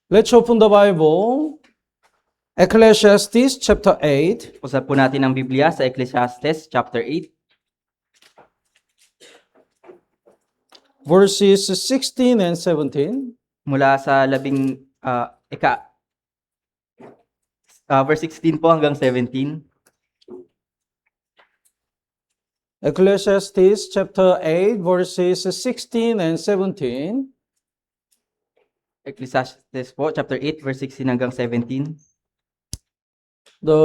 Let's open the Bible. Ecclesiastes chapter 8. Usap po natin ang Biblia sa Ecclesiastes chapter 8, Verses 16 and 17. mula sa verse 16 po hanggang 17. Ecclesiastes chapter 8, verses 16 and 17. Ecclesiastes po, chapter 8, verse 16 hanggang 17. The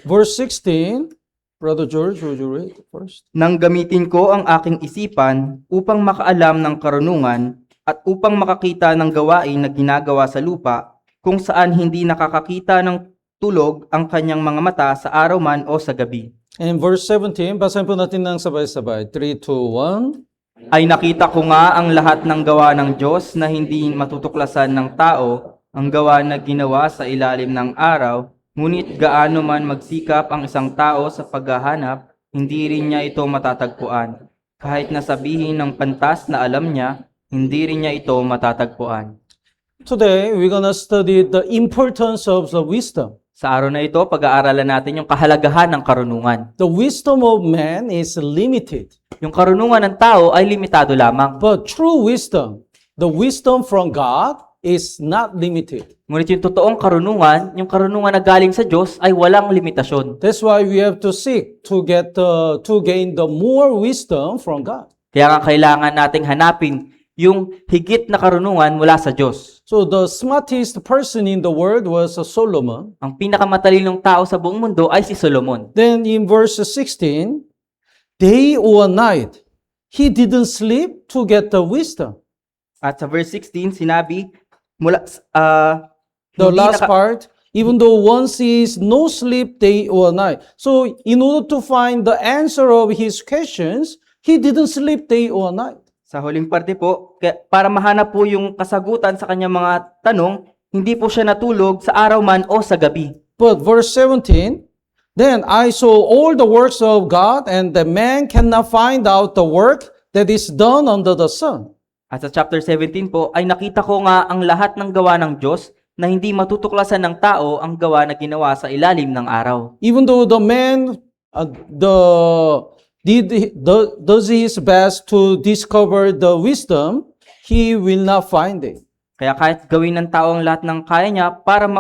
verse 16, Brother George, would you read first? Nang gamitin ko ang aking isipan upang makaalam ng karunungan at upang makakita ng gawain na ginagawa sa lupa, kung saan hindi nakakakita ng tulog ang kanyang mga mata sa araw man o sa gabi. And verse 17, basahin po natin ng sabay-sabay. 3, 2, 1. Ay nakita ko nga ang lahat ng gawa ng Diyos na hindi matutuklasan ng tao, ang gawa na ginawa sa ilalim ng araw, ngunit gaano man magsikap ang isang tao sa paghahanap, hindi rin niya ito matatagpuan. Kahit na sabihin ng pantas na alam niya, hindi rin niya ito matatagpuan. Today, we're gonna study the importance of the wisdom. Sa araw na ito, pag-aaralan natin yung kahalagahan ng karunungan. The wisdom of man is limited, Yung karunungan ng tao ay limitado lamang. but true wisdom, the wisdom from God, is not limited. Ngunit yung totoong karunungan, yung karunungan na galing sa Diyos ay walang limitasyon. That's why we have to seek to gain the more wisdom from God. Kaya nga kailangan nating hanapin yung higit na karunungan mula sa Diyos. So the smartest person in the world was Solomon. Ang pinakamatalinong tao sa buong mundo ay si Solomon. Then in verse 16, day or night, he didn't sleep to get the wisdom. At sa verse 16, sinabi, mula The hindi last part, even though one sees no sleep day or night. So in order to find the answer of his questions, he didn't sleep day or night. sa huling parte po, para mahanap po yung kasagutan sa kanyang mga tanong, hindi po siya natulog sa araw man o sa gabi. But verse 17, then I saw all the works of God, and the man cannot find out the work that is done under the sun. At sa chapter 17 po, ay nakita ko nga ang lahat ng gawa ng Diyos na hindi matutuklasan ng tao ang gawa na ginawa sa ilalim ng araw. Even though the man does his best to discover the wisdom, he will not find it. Kaya kahit gawin ng tao ang lahat ng kaya niya para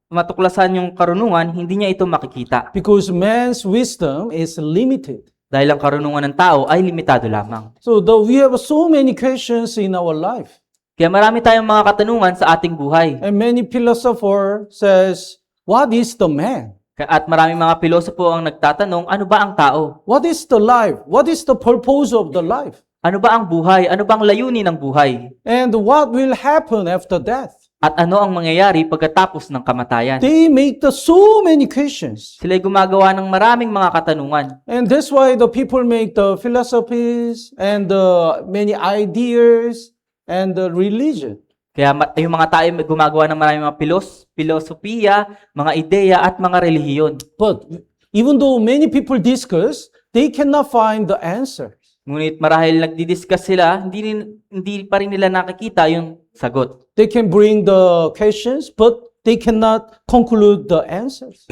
matuklasan yung karunungan, hindi niya ito makikita. Because man's wisdom is limited. Dahil ang karunungan ng tao ay limitado lamang. So we have so many questions in our life. Kaya marami tayong mga katanungan sa ating buhay. And many philosophers says, what is the man? At maraming mga pilosopo ang nagtatanong, ano ba ang tao? What is the life? What is the purpose of the life? Ano ba ang buhay? Ano ba ang layunin ng buhay? And what will happen after death? At ano ang mangyayari pagkatapos ng kamatayan? They make so many questions. Sila'y gumagawa ng maraming mga katanungan. And that's why the people make the philosophies and many ideas and the religion. Kaya yung mga tao ay gumagawa ng maraming mga filosofiya, mga ideya at mga relihiyon. But even though many people discuss, they cannot find the answer. Ngunit marahil nagdi-discuss sila, hindi pa rin nila nakikita yung sagot. They can bring the questions, but they cannot conclude the answers.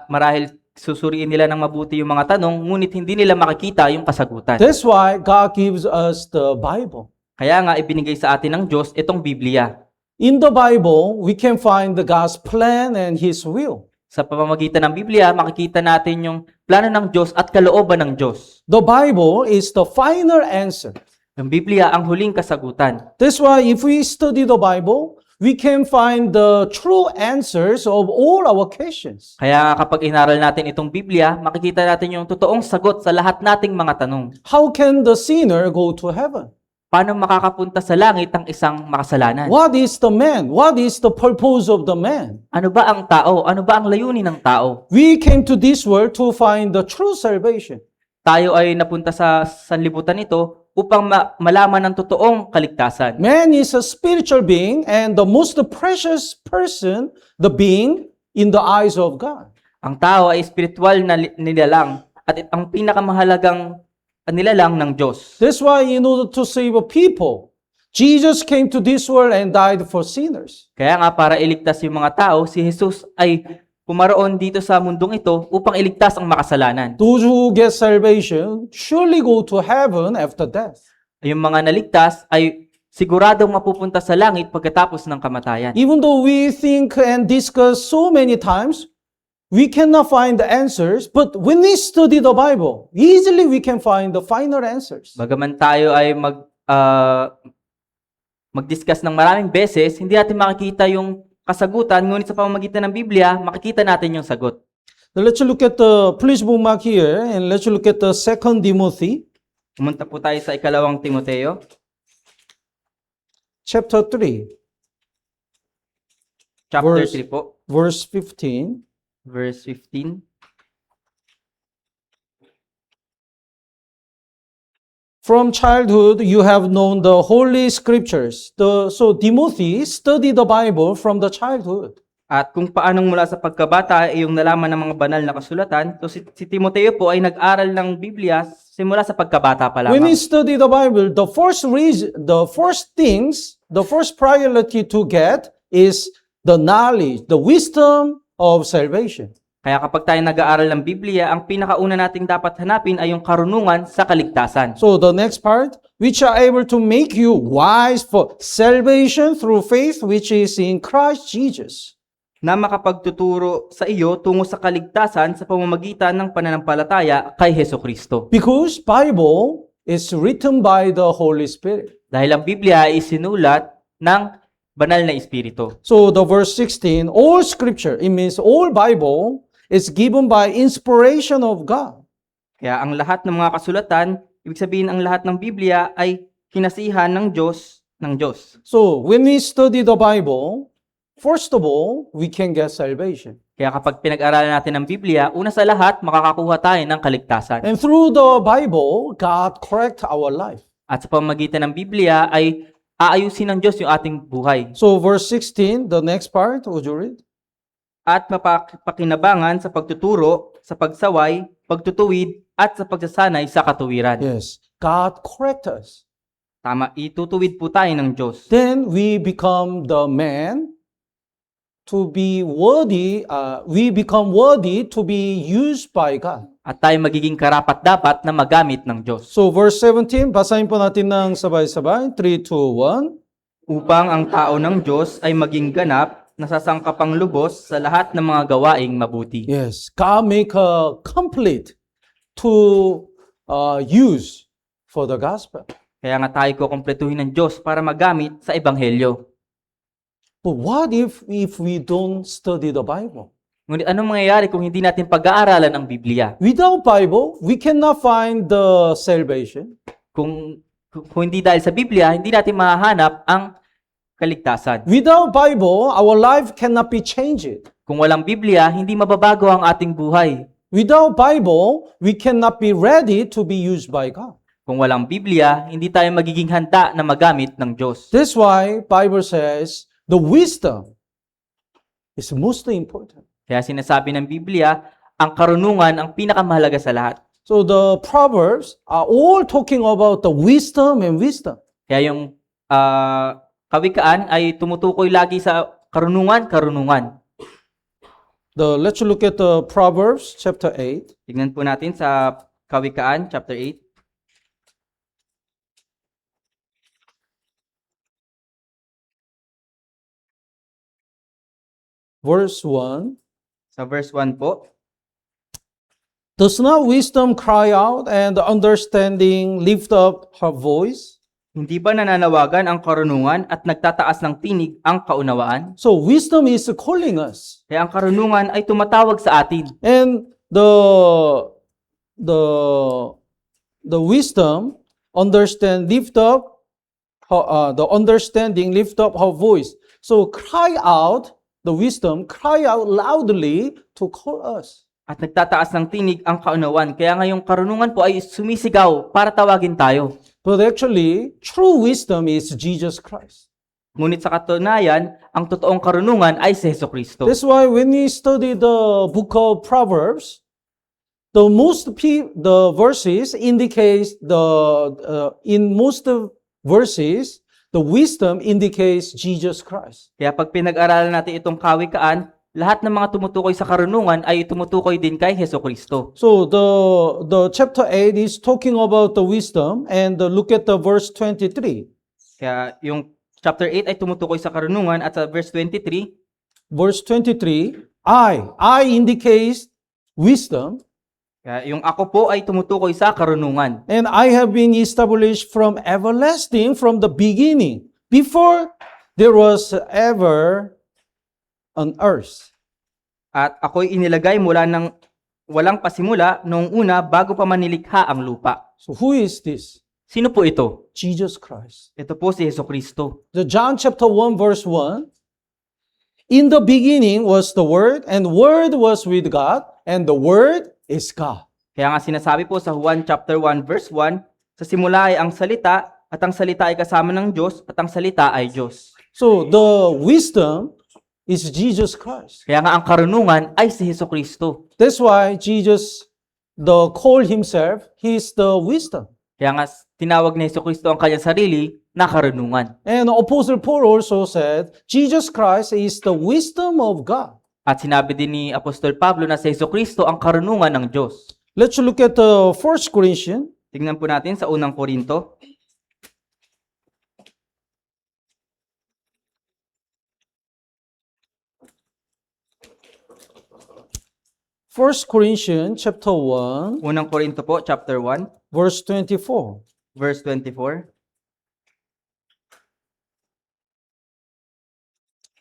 Marahil susuriin nila ng mabuti yung mga tanong, ngunit hindi nila makikita yung kasagutan. That's why God gives us the Bible. Kaya nga ibinigay sa atin ng Diyos itong Biblia. In the Bible, we can find the God's plan and His will. Sa pamamagitan ng Biblia, makikita natin yung plano ng Diyos at kalooban ng Diyos. The Bible is the final answer. Yung Biblia ang huling kasagutan. That's why if we study the Bible, we can find the true answers of all our questions. Kaya nga kapag inaral natin itong Biblia, makikita natin yung totoong sagot sa lahat nating mga tanong. How can the sinner go to heaven? Paano makakapunta sa langit ang isang makasalanan? What is the man? What is the purpose of the man? Ano ba ang tao? Ano ba ang layunin ng tao? We came to this world to find the true salvation. Tayo ay napunta sa sanlibutan ito upang malaman ng totoong kaligtasan. Man is a spiritual being and the most precious person, the being in the eyes of God. Ang tao ay espiritual na nilalang at ang pinakamahalagang nilalang ng Diyos. That's why in order to save people, Jesus came to this world and died for sinners. Kaya nga para iligtas yung mga tao, si Jesus ay pumaroon dito sa mundong ito upang iligtas ang makasalanan. Those who get salvation surely go to heaven after death. Yung mga naligtas ay siguradong mapupunta sa langit pagkatapos ng kamatayan. Even though we think and discuss so many times, we cannot find the answers, but when we study the Bible, easily we can find the final answers. Bagaman tayo ay mag-discuss ng maraming beses, hindi natin makikita yung kasagutan, ngunit sa pamamagitan ng Biblia, makikita natin yung sagot. Now let's look at please bookmark here, and let's look at the 2 Timothy, Pumunta po tayo sa ikalawang Timoteo, chapter 3, chapter Verse- 3 po, verse 15. verse 15. From childhood, you have known the Holy Scriptures. So Timothy studied the Bible from the childhood. At kung paanong mula sa pagkabata ay yung nalaman ng mga banal na kasulatan, so si Timoteo po ay nag-aral ng Biblia simula sa pagkabata pa When he lamang. studied the Bible, the first priority to get is the knowledge, the wisdom of salvation. Kaya kapag tayo nag-aaral ng Biblia, ang pinakauna nating dapat hanapin ay yung karunungan sa kaligtasan. So the next part, which are able to make you wise for salvation through faith, which is in Christ Jesus. Na makapagtuturo sa iyo tungo sa kaligtasan sa pamamagitan ng pananampalataya kay Heso Kristo. Because Bible is written by the Holy Spirit. Dahil ang Biblia ay isinulat ng banal na Espiritu. So the verse 16, all scripture, it means all Bible is given by inspiration of God. Kaya ang lahat ng mga kasulatan, ibig sabihin ang lahat ng Biblia ay kinasihan ng Diyos. So when we study the Bible, first of all, we can get salvation. Kaya kapag pinag-aralan natin ang Biblia, una sa lahat, makakakuha tayo ng kaligtasan. And through the Bible, God correct our life. At sa pamamagitan ng Biblia ay aayusin ng Diyos yung ating buhay. So verse 16, the next part, would you read? At mapakinabangan sa pagtuturo, sa pagsaway, pagtutuwid, at sa pagsasanay sa katuwiran. Yes, God correct us. Tama, itutuwid po tayo ng Diyos. Then we become the man to be worthy, we become worthy to be used by God. At tayo magiging karapat-dapat na magamit ng Diyos. So verse 17, basahin po natin ng sabay-sabay. 3, 2, 1. Upang ang tao ng Diyos ay maging ganap, nasasangkapang lubos sa lahat ng mga gawaing mabuti. Yes, God make a complete to use for the gospel. Kaya nga tayo kukumpletuhin ng Diyos para magamit sa Ebanghelyo. But what if we don't study the Bible? Ngunit anong mangyayari kung hindi natin pag-aaralan ang Biblia? Without Bible, we cannot find the salvation. Kung hindi dahil sa Biblia, hindi natin mahahanap ang kaligtasan. Without Bible, our life cannot be changed. Kung walang Biblia, hindi mababago ang ating buhay. Without Bible, we cannot be ready to be used by God. Kung walang Biblia, hindi tayo magiging handa na magamit ng Diyos. That's why Bible says the wisdom is most important. Kaya sinasabi ng Biblia, ang karunungan ang pinakamahalaga sa lahat. So the Proverbs are all talking about the wisdom and wisdom. Kaya yung kawikaan ay tumutukoy lagi sa karunungan. Let's look at the Proverbs chapter 8. Tignan po natin sa kawikaan, chapter 8. Verse 1. Sa verse 1 po, Does not wisdom cry out and understanding lift up her voice? hindi ba nananawagan ang karunungan at nagtataas ng tinig ang kaunawaan? So wisdom is calling us. Kaya ang karunungan ay tumatawag sa atin. And the wisdom lift up the understanding lift up her voice. So cry out, the wisdom cry out loudly to call us. At nagtataas ng tinig ang kaunawaan. Kaya ngayong karunungan po ay sumisigaw para tawagin tayo. But actually, true wisdom is Jesus Christ. Ngunit sa katunayan, ang totoong karunungan ay si Jesucristo. That's why when we study the book of Proverbs, the verses indicate in most of verses the wisdom indicates Jesus Christ. Kaya pag pinag-aralan natin itong kawikaan, lahat ng mga tumutukoy sa karunungan ay tumutukoy din kay Hesukristo. So the chapter 8 is talking about the wisdom, and look at the verse 23. Kaya yung chapter 8 ay tumutukoy sa karunungan at sa verse 23, Verse 23, I indicates wisdom, kaya yung ako po ay tumutukoy sa karunungan. and I have been established from everlasting, from the beginning, before there was ever on earth. At ako'y inilagay mula ng walang pasimula noong una bago pa manilikha ang lupa. So who is this? Sino po ito? Jesus Christ. Ito po si Hesukristo. The John chapter 1 verse 1, in the beginning was the Word, and Word was with God, and the Word is God. Kaya nga sinasabi po sa Juan chapter 1 verse 1, sa simula ay ang salita, at ang salita ay kasama ng Diyos, at ang salita ay Diyos. So the wisdom is Jesus Christ. Kaya nga ang karunungan ay si Hesukristo. That's why Jesus called himself, he is the wisdom. Kaya nga tinawag ni Hesukristo ang kanyang sarili na karunungan. And Apostle Paul also said, Jesus Christ is the wisdom of God. At sinabi din ni Apostol Pablo na si Hesukristo ang karunungan ng Diyos. Let's look at the 1 Corinthians Tingnan po natin sa unang Korinto, 1 Corinthians chapter 1, unang Korinto po, chapter 1, verse 24. verse 24.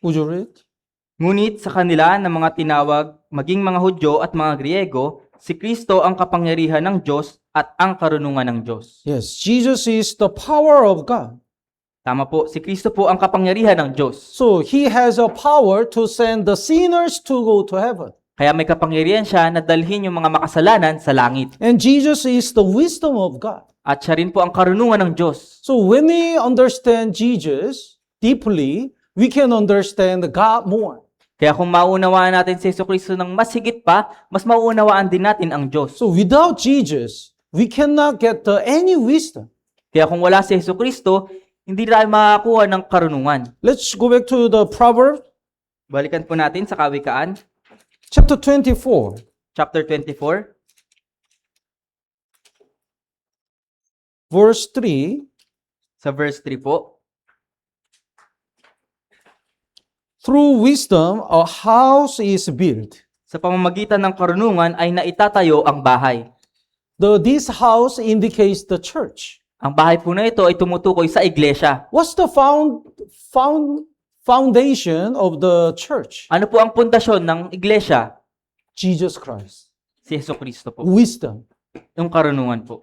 Would you read? Ngunit sa kanila ng mga tinawag, maging mga Hudyo at mga Griego, si Kristo ang kapangyarihan ng Diyos at ang karunungan ng Diyos. Yes, Jesus is the power of God. Tama po, si Kristo po ang kapangyarihan ng Diyos. So he has a power to send the sinners to go to heaven. Kaya may kapangyarihan siya na dalhin yung mga makasalanan sa langit. And Jesus is the wisdom of God. At siya rin po ang karunungan ng Diyos. So when we understand Jesus deeply, we can understand God more. Kaya kung maunawaan natin si Jesucristo ng mas higit pa, mas mauunawaan din natin ang Diyos. So without Jesus, we cannot get any wisdom. Kaya kung wala si Jesucristo, hindi tayo makakuha ng karunungan. Let's go back to the proverb, Balikan po natin sa Kawikaan, chapter 24. chapter 24, Verse 3, sa verse 3 po. through wisdom, a house is built. Sa pamamagitan ng karunungan ay naitatayo ang bahay. This house indicates the church. Ang bahay po na ito ay tumutukoy sa iglesia. What's the foundation of the church? Ano po ang pundasyon ng iglesia? Jesus Christ. Si Jesucristo po. Wisdom. Yung karunungan po.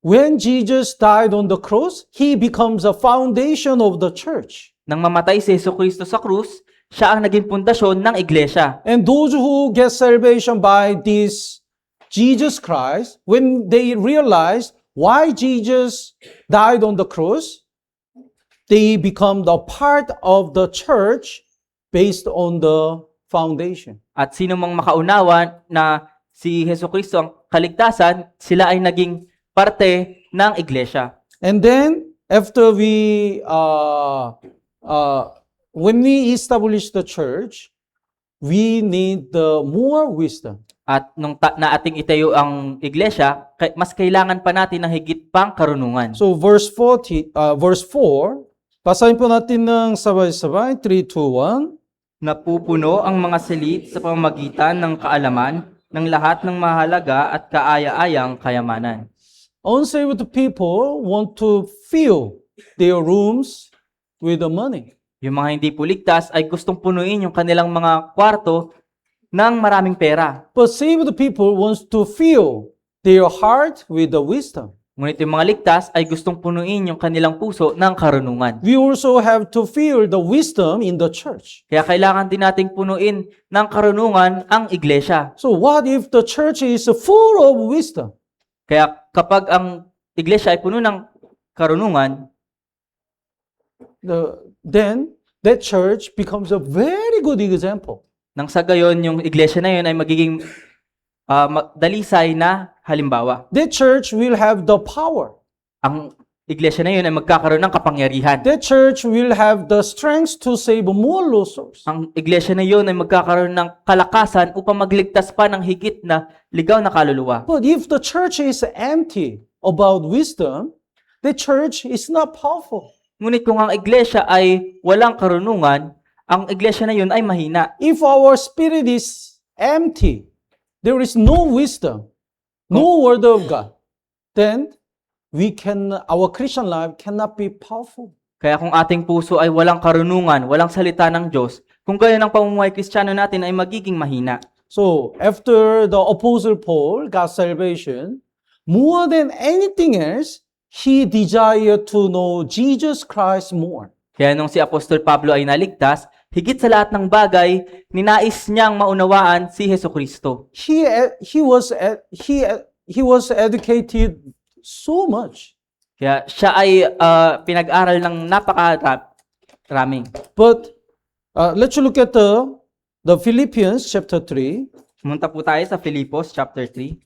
When Jesus died on the cross, he becomes a foundation of the church. Nang mamatay si Jesucristo sa krus, siya ang naging pundasyon ng iglesia. And those who get salvation by this Jesus Christ, when they realize why Jesus died on the cross, they become the part of the church based on the foundation. At sino mang makaunawa na si Jesucristo ang kaligtasan, sila ay naging parte ng iglesia. And then, after when we establish the church, we need the more wisdom. At nung na ating itayo ang iglesia, mas kailangan pa natin ng higit pang karunungan. So verse 4, basahin po natin ng sabay-sabay, 3, 2, 1. Napupuno ang mga silid sa pamamagitan ng kaalaman ng lahat ng mahalaga at kaaya-ayang kayamanan. Unsaved people want to fill their rooms with the money. Yung mga hindi po ligtas ay gustong punuin yung kanilang mga kwarto ng maraming pera. But saved people want to fill their heart with the wisdom. Ngunit yung mga ligtas ay gustong punuin yung kanilang puso ng karunungan. We also have to fill the wisdom in the church. Kaya kailangan din nating punuin ng karunungan ang iglesia. So what if the church is full of wisdom? Kaya kapag ang iglesia ay puno ng karunungan, Then that church becomes a very good example. nang sa gayon yung iglesia na yun ay magiging dalisay na halimbawa. That church will have the power. Ang iglesia na yun ay magkakaroon ng kapangyarihan. That church will have the strength to save more lost souls. Ang iglesia na yun ay magkakaroon ng kalakasan upang magligtas pa ng higit na ligaw na kaluluwa. But if the church is empty about wisdom, the church is not powerful. Ngunit kung ang iglesia ay walang karunungan, ang iglesia na yun ay mahina. If our spirit is empty, there is no wisdom, no word of God, then our Christian life cannot be powerful. Kaya kung ating puso ay walang karunungan, walang salita ng Diyos, kung gaya ng pamumuhay Kristiyano natin ay magiging mahina. So, after the Apostle Paul got salvation, more than anything else, he desired to know Jesus Christ more. Kaya nung si Apostol Pablo ay naligtas, higit sa lahat ng bagay, ninais niyang maunawaan si Hesukristo. He was educated so much. Kaya siya ay pinag-aral ng napakarami. But let's look at the Philippians chapter 3. Pumunta po tayo sa Filipos chapter 3.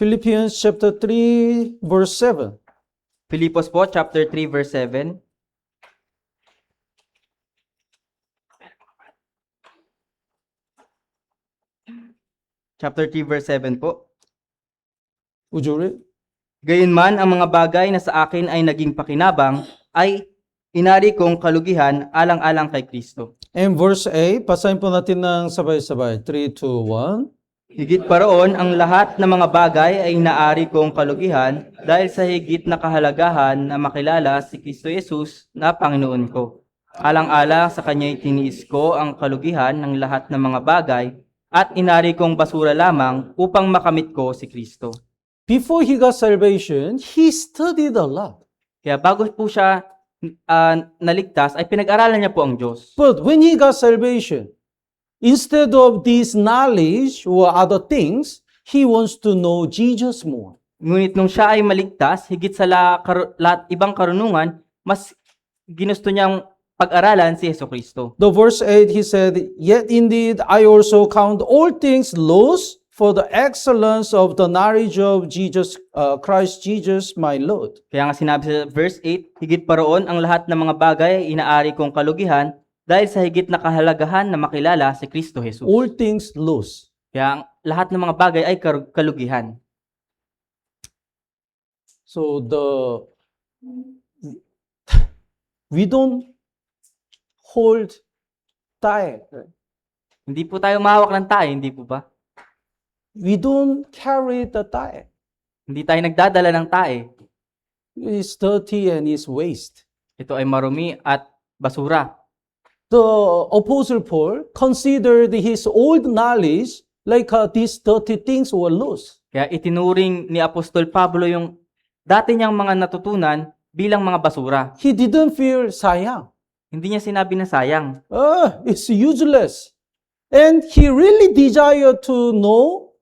Philippians chapter 3 verse 7. Filipos po chapter 3 verse 7. Chapter 3 verse 7 po. Would you read? Gayunman ang mga bagay na sa akin ay naging pakinabang ay inari kong kalugihan alang-alang kay Kristo. And verse 8, basahin po natin ng sabay-sabay. 3, 2, 1. Higit pa roon, ang lahat ng mga bagay ay inaari kong kalugihan dahil sa higit na kahalagahan na makilala si Kristo Jesus na Panginoon ko. Alang-alang sa Kanya'y tiniis ko ang kalugihan ng lahat ng mga bagay at inari kong basura lamang upang makamit ko si Kristo. Before he got salvation, he studied a lot. Kaya bago po siya naligtas, ay pinag-aralan niya po ang Diyos. But when he got salvation, instead of this knowledge or other things, he wants to know Jesus more. Ngunit nung siya ay maligtas, higit sa lahat ibang karunungan, mas ginusto niyang pag-aralan si Hesukristo. The verse 8, he said, "Yet indeed I also count all things lost for the excellence of the knowledge of Jesus, Christ Jesus my Lord." Kaya nga sinabi sa verse 8, higit pa roon ang lahat ng mga bagay ay inaari kong kalugihan dahil sa higit na kahalagahan na makilala si Kristo Jesus. All things lost. Kaya ang lahat ng mga bagay ay kalugihan. So we don't hold tie. Hindi po tayo mahawak ng tayo, hindi po ba? We don't carry the tie. Hindi tayo nagdadala ng tae. It's dirty and it's waste. Ito ay marumi at basura. The Apostle Paul considered his old knowledge like these dirty things were lost. Kaya itinuring ni Apostol Pablo yung dati niyang mga natutunan bilang mga basura. He didn't feel sayang. Hindi niya sinabi na sayang. It's useless. And he really desired to know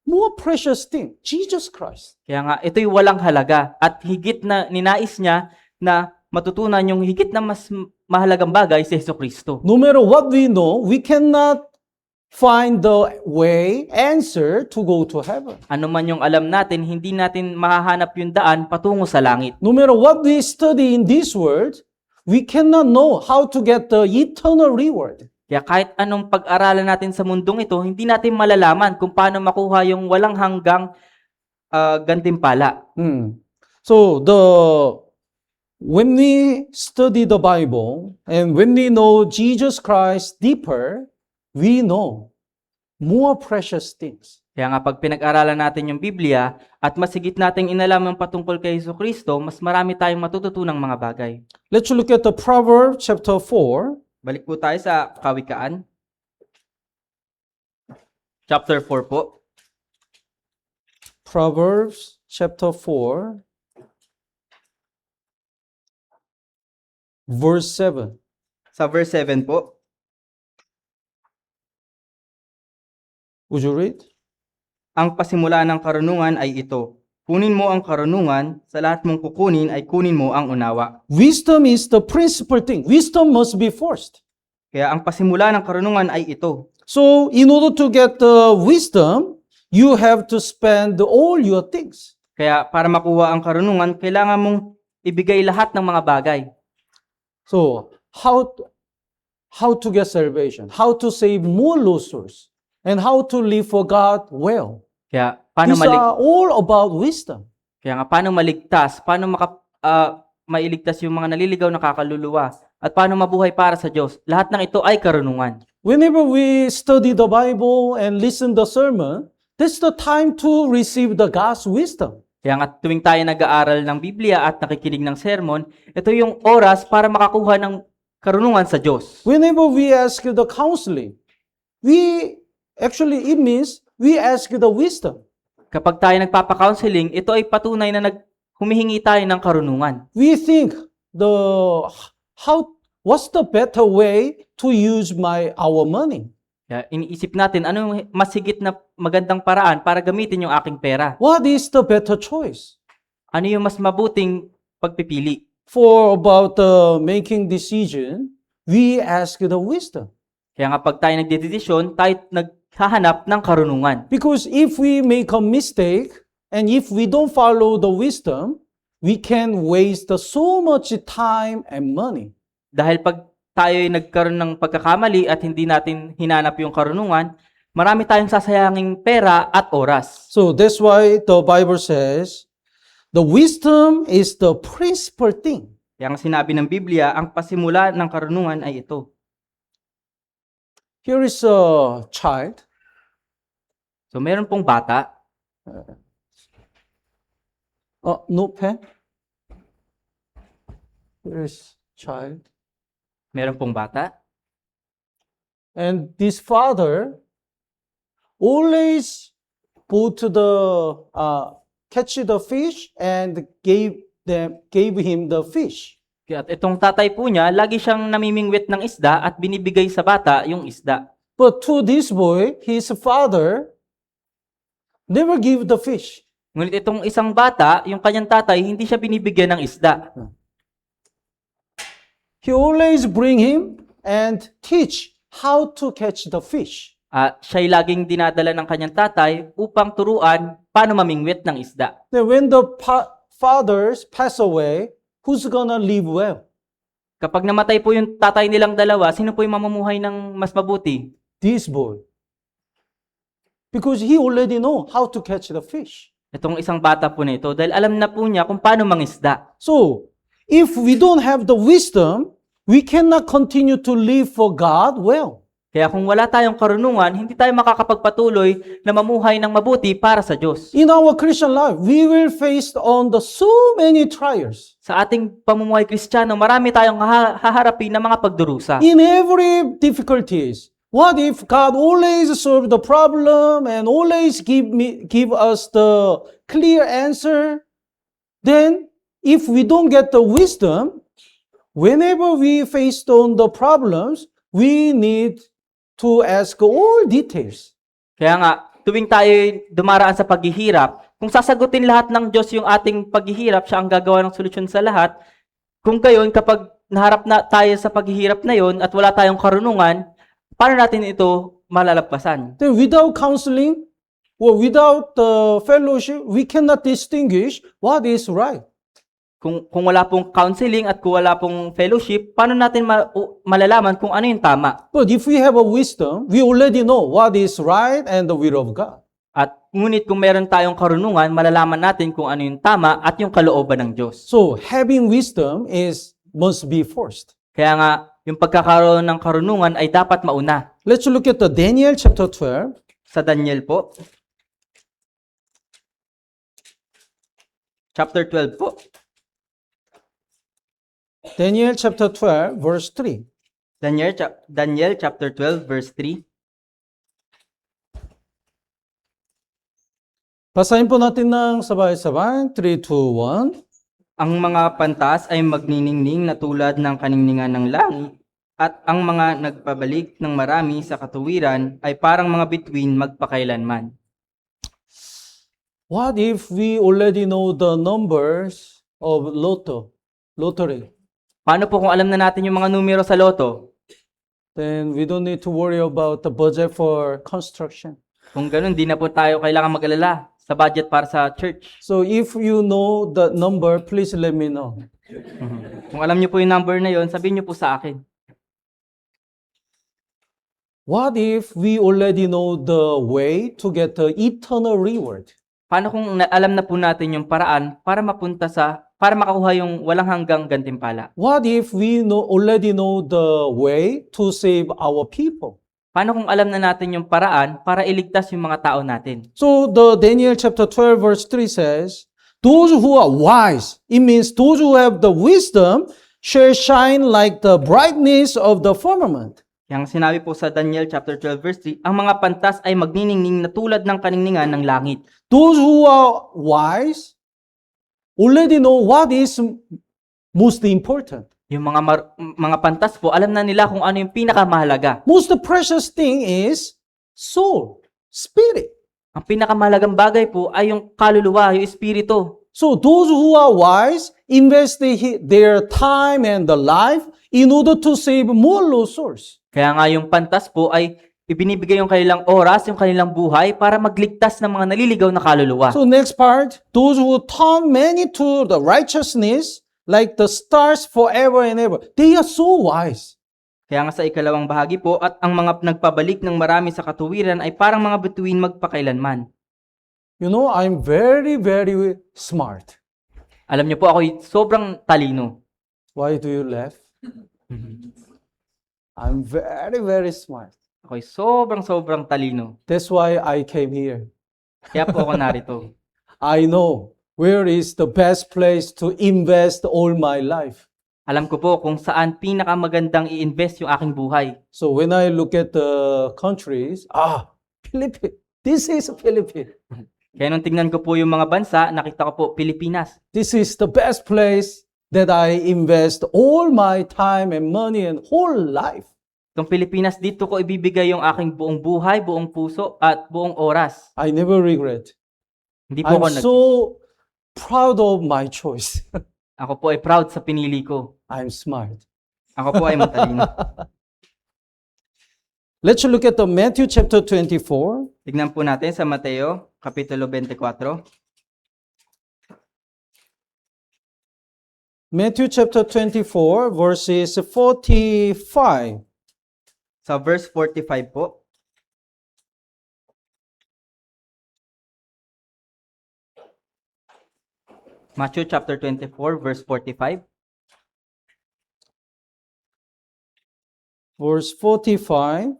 more precious thing, Jesus Christ. Kaya nga, ito'y walang halaga at higit na ninais niya na matutunan yung higit na mas mahalagang bagay si Hesukristo. No matter what we know, we cannot find the way, answer to go to heaven. Ano man yung alam natin, hindi natin mahahanap yung daan patungo sa langit. No matter what we study in this world, we cannot know how to get the eternal reward. Kaya kahit anong pag-aralan natin sa mundong ito, hindi natin malalaman kung paano makuha yung walang hanggang gantimpala. So when we study the Bible and when we know Jesus Christ deeper, we know more precious things. Kaya nga pag pinag-aralan natin yung Biblia at masigit nating inalam yung patungkol kay Hesukristo, mas marami tayong matututunang mga bagay. Let's look at the Proverbs chapter 4. Balik po tayo sa Kawikaan. Chapter 4 po. Proverbs chapter 4, verse 7. Sa verse 7 po. Would you read? Ang pasimula ng karunungan ay ito. Kunin mo ang karunungan, sa lahat mong kukunin ay kunin mo ang unawa. Wisdom is the principal thing. Wisdom must be first. Kaya ang pasimula ng karunungan ay ito. So, in order to get the wisdom, you have to spend all your things. Kaya para makuha ang karunungan, kailangan mong ibigay lahat ng mga bagay. So, how to get salvation, how to save more lost souls, and how to live for God well. Kaya paano These are all about wisdom. paano maligtas, paano mailigtas yung mga naliligaw na kakaluluwa, at paano mabuhay para sa Diyos. Lahat ng ito ay karunungan. Whenever we study the Bible and listen the sermon, that's the time to receive the God's wisdom. Kaya nga tuwing tayo nag-aaral ng Biblia at nakikinig ng sermon, ito yung oras para makakuha ng karunungan sa Diyos. Whenever we ask the counseling, it means we ask the wisdom. Kapag tayo nagpapa-counseling, ito ay patunay na humihingi tayo ng karunungan. We think what's the better way to use our money? Kaya iniisip natin, ano yung mas higit na magandang paraan para gamitin yung aking pera? What is the better choice? Ano yung mas mabuting pagpipili? For about making decision, we ask the wisdom. Kaya nga pag tayo nagdedesisyon, tayo naghahanap ng karunungan. Because if we make a mistake, and if we don't follow the wisdom, we can waste so much time and money. Dahil pag tayo ay nagkaroon ng pagkakamali at hindi natin hinanap yung karunungan, marami tayong sasayanging pera at oras. So that's why the Bible says, the wisdom is the principal thing. Kaya ang sinabi ng Biblia, ang pasimula ng karunungan ay ito. Here is a child. So meron pong bata. No pen. Here is child. Meron pong bata. And this father always go to catch the fish and gave him the fish. At itong tatay po niya, lagi siyang namimingwit ng isda at binibigay sa bata yung isda. But to this boy, his father never give the fish. Ngunit itong isang bata, yung kanyang tatay, hindi siya binibigyan ng isda. He always bring him and teach how to catch the fish. Siya'y laging dinadala ng kanyang tatay upang turuan paano mamingwit ng isda. Then when the fathers pass away, who's gonna live well? Kapag namatay po yung tatay nilang dalawa, sino po yung mamumuhay ng mas mabuti? This boy. Because he already know how to catch the fish. Itong isang bata po nito, dahil alam na po niya kung paano mangisda. So, if we don't have the wisdom, we cannot continue to live for God well. Kaya kung wala tayong karunungan, hindi tayo makakapagpatuloy na mamuhay ng mabuti para sa Diyos. In our Christian life, we will face on so many trials. Sa ating pamumuhay Kristiyano, marami tayong haharapin na mga pagdurusa. In every difficulties, what if God always solve the problem and always give us the clear answer? Then, if we don't get the wisdom, whenever we face on the problems, we need to ask all details. Kaya nga, tuwing tayo dumaraan sa paghihirap, kung sasagutin lahat ng Diyos yung ating paghihirap, siya ang gagawa ng solusyon sa lahat. Kung gayon, kapag naharap na tayo sa paghihirap na yon at wala tayong karunungan, paano natin ito malalagpasan? Then without counseling or without fellowship, we cannot distinguish what is right. Kung wala pong counseling at kung wala pong fellowship, paano natin malalaman kung ano yung tama? But if we have a wisdom, we already know what is right and the will of God. At ngunit kung meron tayong karunungan, malalaman natin kung ano yung tama at yung kalooban ng Diyos. So having wisdom must be first. Kaya nga, yung pagkakaroon ng karunungan ay dapat mauna. Let's look at the Daniel chapter 12. Sa Daniel po. Chapter 12 po. Daniel chapter 12, verse 3. Daniel chapter 12, verse 3. Basahin po natin ng sabay-sabay. 3, 2, 1. Ang mga pantas ay magniningning na tulad ng kaningningan ng langit, at ang mga nagpabalik ng marami sa katuwiran ay parang mga bituin magpakailanman. What if we already know the numbers of lottery? Paano po kung alam na natin yung mga numero sa loto? Then we don't need to worry about the budget for construction. Kung ganun, di na po tayo kailangan mag-alala sa budget para sa church. So if you know the number, please let me know. Kung alam niyo po yung number na yon, sabihin niyo po sa akin. What if we already know the way to get the eternal reward? Paano kung alam na po natin yung paraan para makakuha yung walang hanggang gantimpala? What if we already know the way to save our people? Paano kung alam na natin yung paraan para iligtas yung mga tao natin? So the Daniel chapter 12 verse 3 says, those who are wise, it means those who have the wisdom shall shine like the brightness of the firmament. Yang sinabi po sa Daniel chapter 12 verse 3, ang mga pantas ay magniningning na tulad ng kaningningan ng langit. Those who are wise already know what is most important. Yung mga pantas po, alam na nila kung ano yung pinakamahalaga. Most precious thing is soul, spirit. Ang pinakamahalagang bagay po ay yung kaluluwa, yung espiritu. So those who are wise invest their time and the life in order to save more lost souls. Kaya nga yung pantas po ay ibinibigay yung kanilang oras, yung kanilang buhay para magligtas ng mga naliligaw na kaluluwa. So next part, those who turn many to the righteousness like the stars forever and ever. They are so wise. Kaya nga sa ikalawang bahagi po, at ang mga nagpabalik ng marami sa katuwiran ay parang mga bituin magpakailanman. You know, I'm very, very smart. Alam niyo po, ako sobrang talino. Why do you laugh? I'm very, very smart. Ako sobrang talino. That's why I came here. Kaya po ako narito. I know where is the best place to invest all my life. Alam ko po kung saan pinakamagandang i-invest yung aking buhay. So when I look at the countries, Philippines. This is Philippines. Kaya nung tingnan ko po yung mga bansa, nakita ko po Pilipinas. This is the best place that I invest all my time and money and whole life. Itong Pilipinas, dito ko ibibigay yung aking buong buhay, buong puso, at buong oras. I never regret. Hindi po I'm so proud of my choice. Ako po ay proud sa pinili ko. I'm smart. Ako po ay matalino. Let's look at the Matthew chapter 24. Tignan po natin sa Mateo, Kapitulo 24. Matthew chapter 24, verses 45. Sa verse 45 po. Matthew chapter 24, verse 45. Verse 45.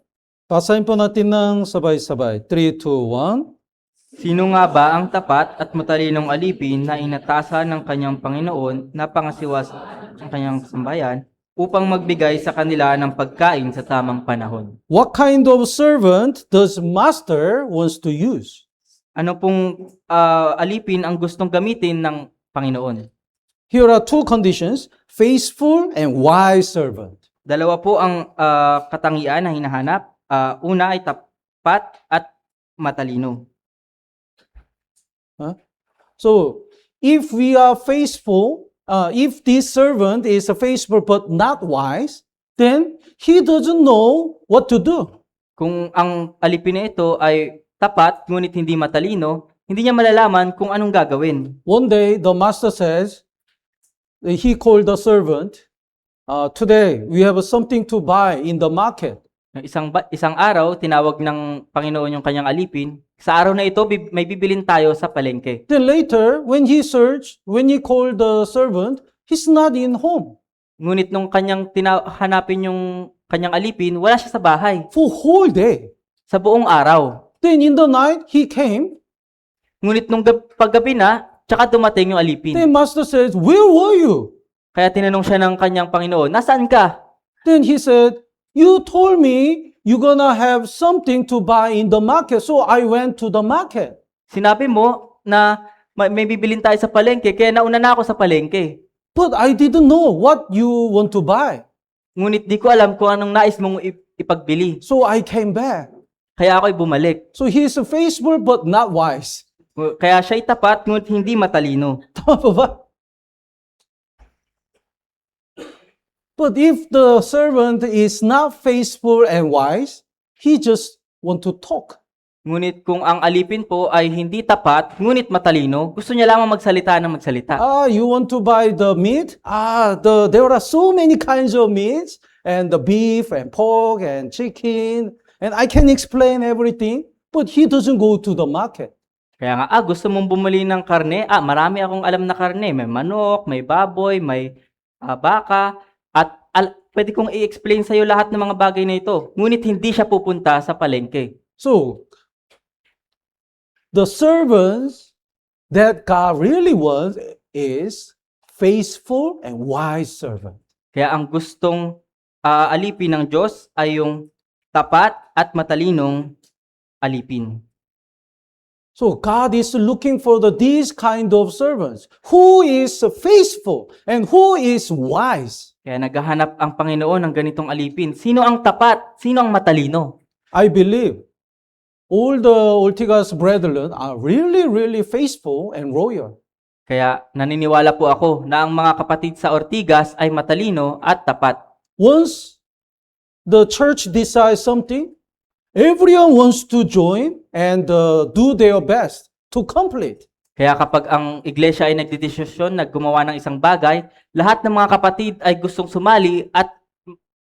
Basahin po natin ng sabay-sabay. 3, 2, 1. Sino nga ba ang tapat at matalinong alipin na inatasan ng kanyang Panginoon na pangasiwas ng kanyang sambayan upang magbigay sa kanila ng pagkain sa tamang panahon? What kind of servant does master wants to use? Ano pong alipin ang gustong gamitin ng Panginoon? Here are two conditions, faithful and wise servant. Dalawa po ang katangian na hinahanap. Una ay tapat at matalino. So, if we are faithful, if this servant is faithful but not wise, then he doesn't know what to do. Kung ang alipin na ito ay tapat ngunit hindi matalino, hindi niya malalaman kung anong gagawin. One day, the master says, he called the servant, today we have something to buy in the market. Isang araw, tinawag ng Panginoon yung kanyang alipin. Sa araw na ito, may bibilin tayo sa palengke. Then later, when he called the servant, he's not in home. Ngunit nung kanyang hanapin yung kanyang alipin, wala siya sa bahay. For whole day. Sa buong araw. Then in the night, he came. Ngunit nung paggabi na, tsaka dumating yung alipin. Then master says, where were you? Kaya tinanong siya ng kanyang Panginoon, nasaan ka? Then he said, you told me you're gonna have something to buy in the market, so I went to the market. Sinabi mo na may bibilin tayo sa palengke, kaya nauna na ako sa palengke. But I didn't know what you want to buy. Ngunit di ko alam kung anong nais mong ipagbili. So I came back. Kaya ako'y bumalik. So he is faithful but not wise. Kaya siya'y tapat, ngunit hindi matalino. Tama po ba? But if the servant is not faithful and wise, he just want to talk. Ngunit kung ang alipin po ay hindi tapat, ngunit matalino, gusto niya lamang magsalita ng magsalita. You want to buy the meat? There are so many kinds of meats, and the beef and pork and chicken, and I can explain everything, but he doesn't go to the market. Kaya nga, gusto mong bumili ng karne? Marami akong alam na karne. May manok, may baboy, may baka, at pwede kong i-explain sa'yo lahat ng mga bagay na ito. Ngunit hindi siya pupunta sa palengke. So, the servants that God really wants is faithful and wise servant. Kaya ang gustong alipin ng Diyos ay yung tapat at matalinong alipin. So God is looking for these kind of servants who is faithful and who is wise. Kaya naghahanap ang Panginoon ng ganitong alipin. Sino ang tapat? Sino ang matalino? I believe all the Ortigas brethren are really, really faithful and loyal. Kaya naniniwala po ako na ang mga kapatid sa Ortigas ay matalino at tapat. Once the church decides something, everyone wants to join and do their best to complete. Kaya kapag ang iglesia ay nagdedesisyon na gumawa ng isang bagay, lahat ng mga kapatid ay gustong sumali at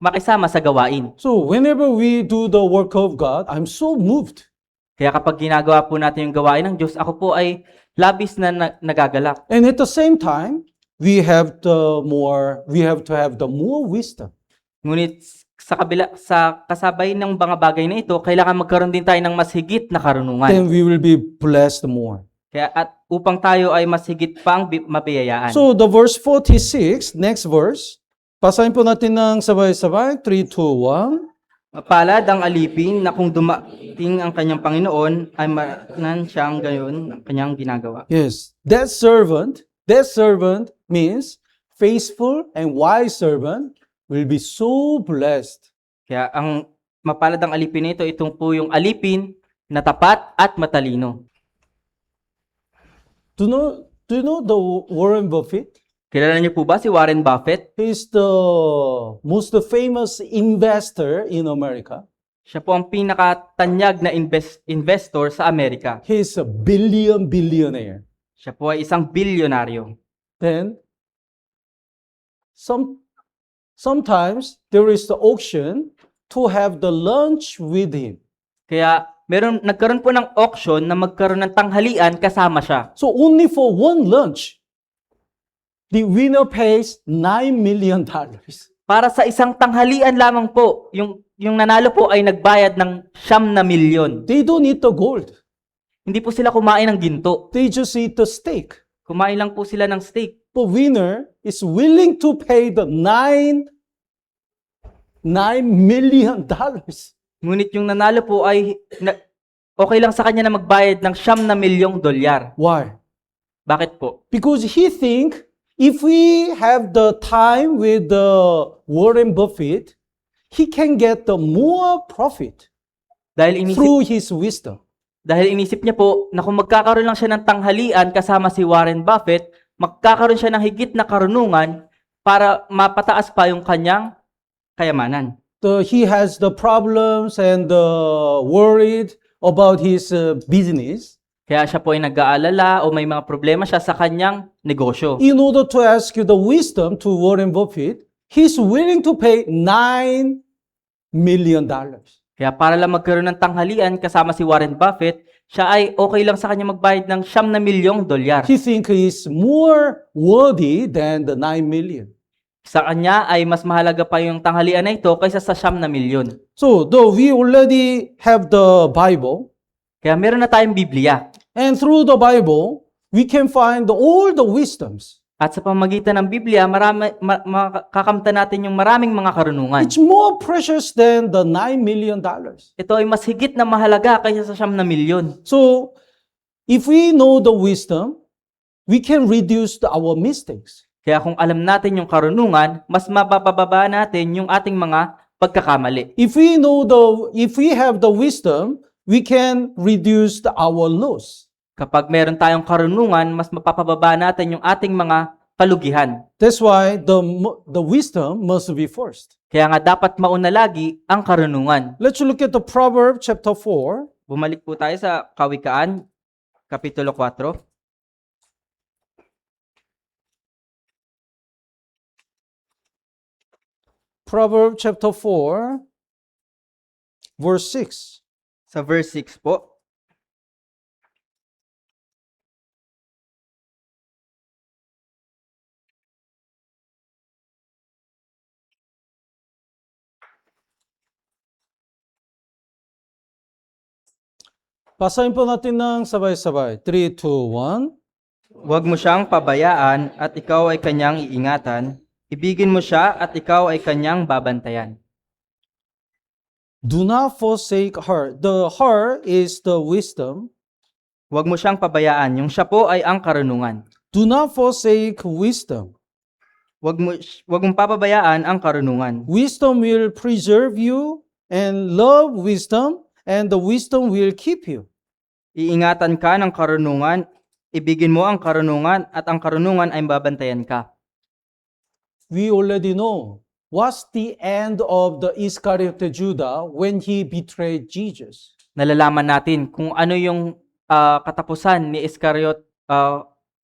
makisama sa gawain. So whenever we do the work of God, I'm so moved. Kaya kapag ginagawa po natin yung gawain ng Diyos, ako po ay labis na nagagalak. And at the same time, we have to have the more wisdom. Ngunit sa kasabay ng mga bagay na ito, kailangan magkaroon din tayo ng mas higit na karunungan. Then we will be blessed more. Kaya at upang tayo ay mas higit pang mabiyayaan. So the verse 46, next verse, basahin po natin ng sabay-sabay, 3, 2, 1. Mapalad ang alipin na kung dumating ang kanyang Panginoon ay manan siyang gayon ang kanyang ginagawa. Yes, that servant means faithful and wise servant will be so blessed. Kaya ang mapalad ang alipin nito, itong po yung alipin na tapat at matalino. Do you know the Warren Buffett? Kilala niyo po ba si Warren Buffett? He's the most famous investor in America. Siya po ang pinakatanyag na investor sa Amerika. He's a billionaire. Siya po ay isang bilyonaryo. Then, sometimes there is the auction to have the lunch with him. Kaya nagkaroon po ng auction na magkaroon ng tanghalian kasama siya. So only for one lunch, the winner pays $9 million. Para sa isang tanghalian lamang po, yung nanalo po ay nagbayad ng 9 na milyon. They don't eat the gold. Hindi po sila kumain ng ginto. They just eat the steak. Kumain lang po sila ng steak. The winner is willing to pay the $9 million. Ngunit yung nanalo po ay okay lang sa kanya na magbayad ng 9 na milyong dolyar. Why? Bakit po? Because he think if we have the time with the Warren Buffett, he can get the more profit through his wisdom. Dahil inisip niya po na kung magkakaroon lang siya ng tanghalian kasama si Warren Buffett, magkakaroon siya ng higit na karunungan para mapataas pa yung kanyang kayamanan. He has the problems and worried about his business. Kaya siya po ay nag-aalala o may mga problema siya sa kanyang negosyo. In order to ask the wisdom to Warren Buffett, he's willing to pay $9 million. Kaya para lang magkaroon ng tanghalian kasama si Warren Buffett, siya ay okay lang sa kanya magbayad ng 9 na milyong dolyar. He think he's more worthy than the 9 million. Sa kanya ay mas mahalaga pa yung tanghalian na ito kaysa sa 9 na milyon. So, though we already have the Bible, kaya meron na tayong Biblia. and through the Bible, we can find all the wisdoms. At sa pamagitan ng Biblia, makakamta natin yung maraming mga karunungan. It's more precious than the $9 million. Ito ay mas higit na mahalaga kaysa sa 9 na milyon. So, if we know the wisdom, we can reduce our mistakes. Kaya kung alam natin yung karunungan, mas mapapababa natin yung ating mga pagkakamali. If we have the wisdom, we can reduce our loss. Kapag meron tayong karunungan, mas mapapababa natin yung ating mga kalugihan. That's why the wisdom must be first. Kaya nga dapat mauna lagi ang karunungan. Let's look at the Proverbs chapter 4, Bumalik po tayo sa Kawikaan, Kapitulo 4. Proverbs chapter 4, verse 6. Sa verse 6 po. Basahin po natin ng sabay-sabay. 3, 2, 1. Huwag mo siyang pabayaan at ikaw ay kanyang iingatan. Ibigin mo siya at ikaw ay kanyang babantayan. Do not forsake her. The her is the wisdom. Huwag mo siyang pabayaan. Yung siya po ay ang karunungan. Do not forsake wisdom. Huwag mong papabayaan ang karunungan. Wisdom will preserve you, and love wisdom, and the wisdom will keep you. Iingatan ka ng karunungan, ibigin mo ang karunungan at ang karunungan ay babantayan ka. We already know what's the end of the Iscariot Judah when he betrayed Jesus. Nalalaman natin kung ano yung katapusan ni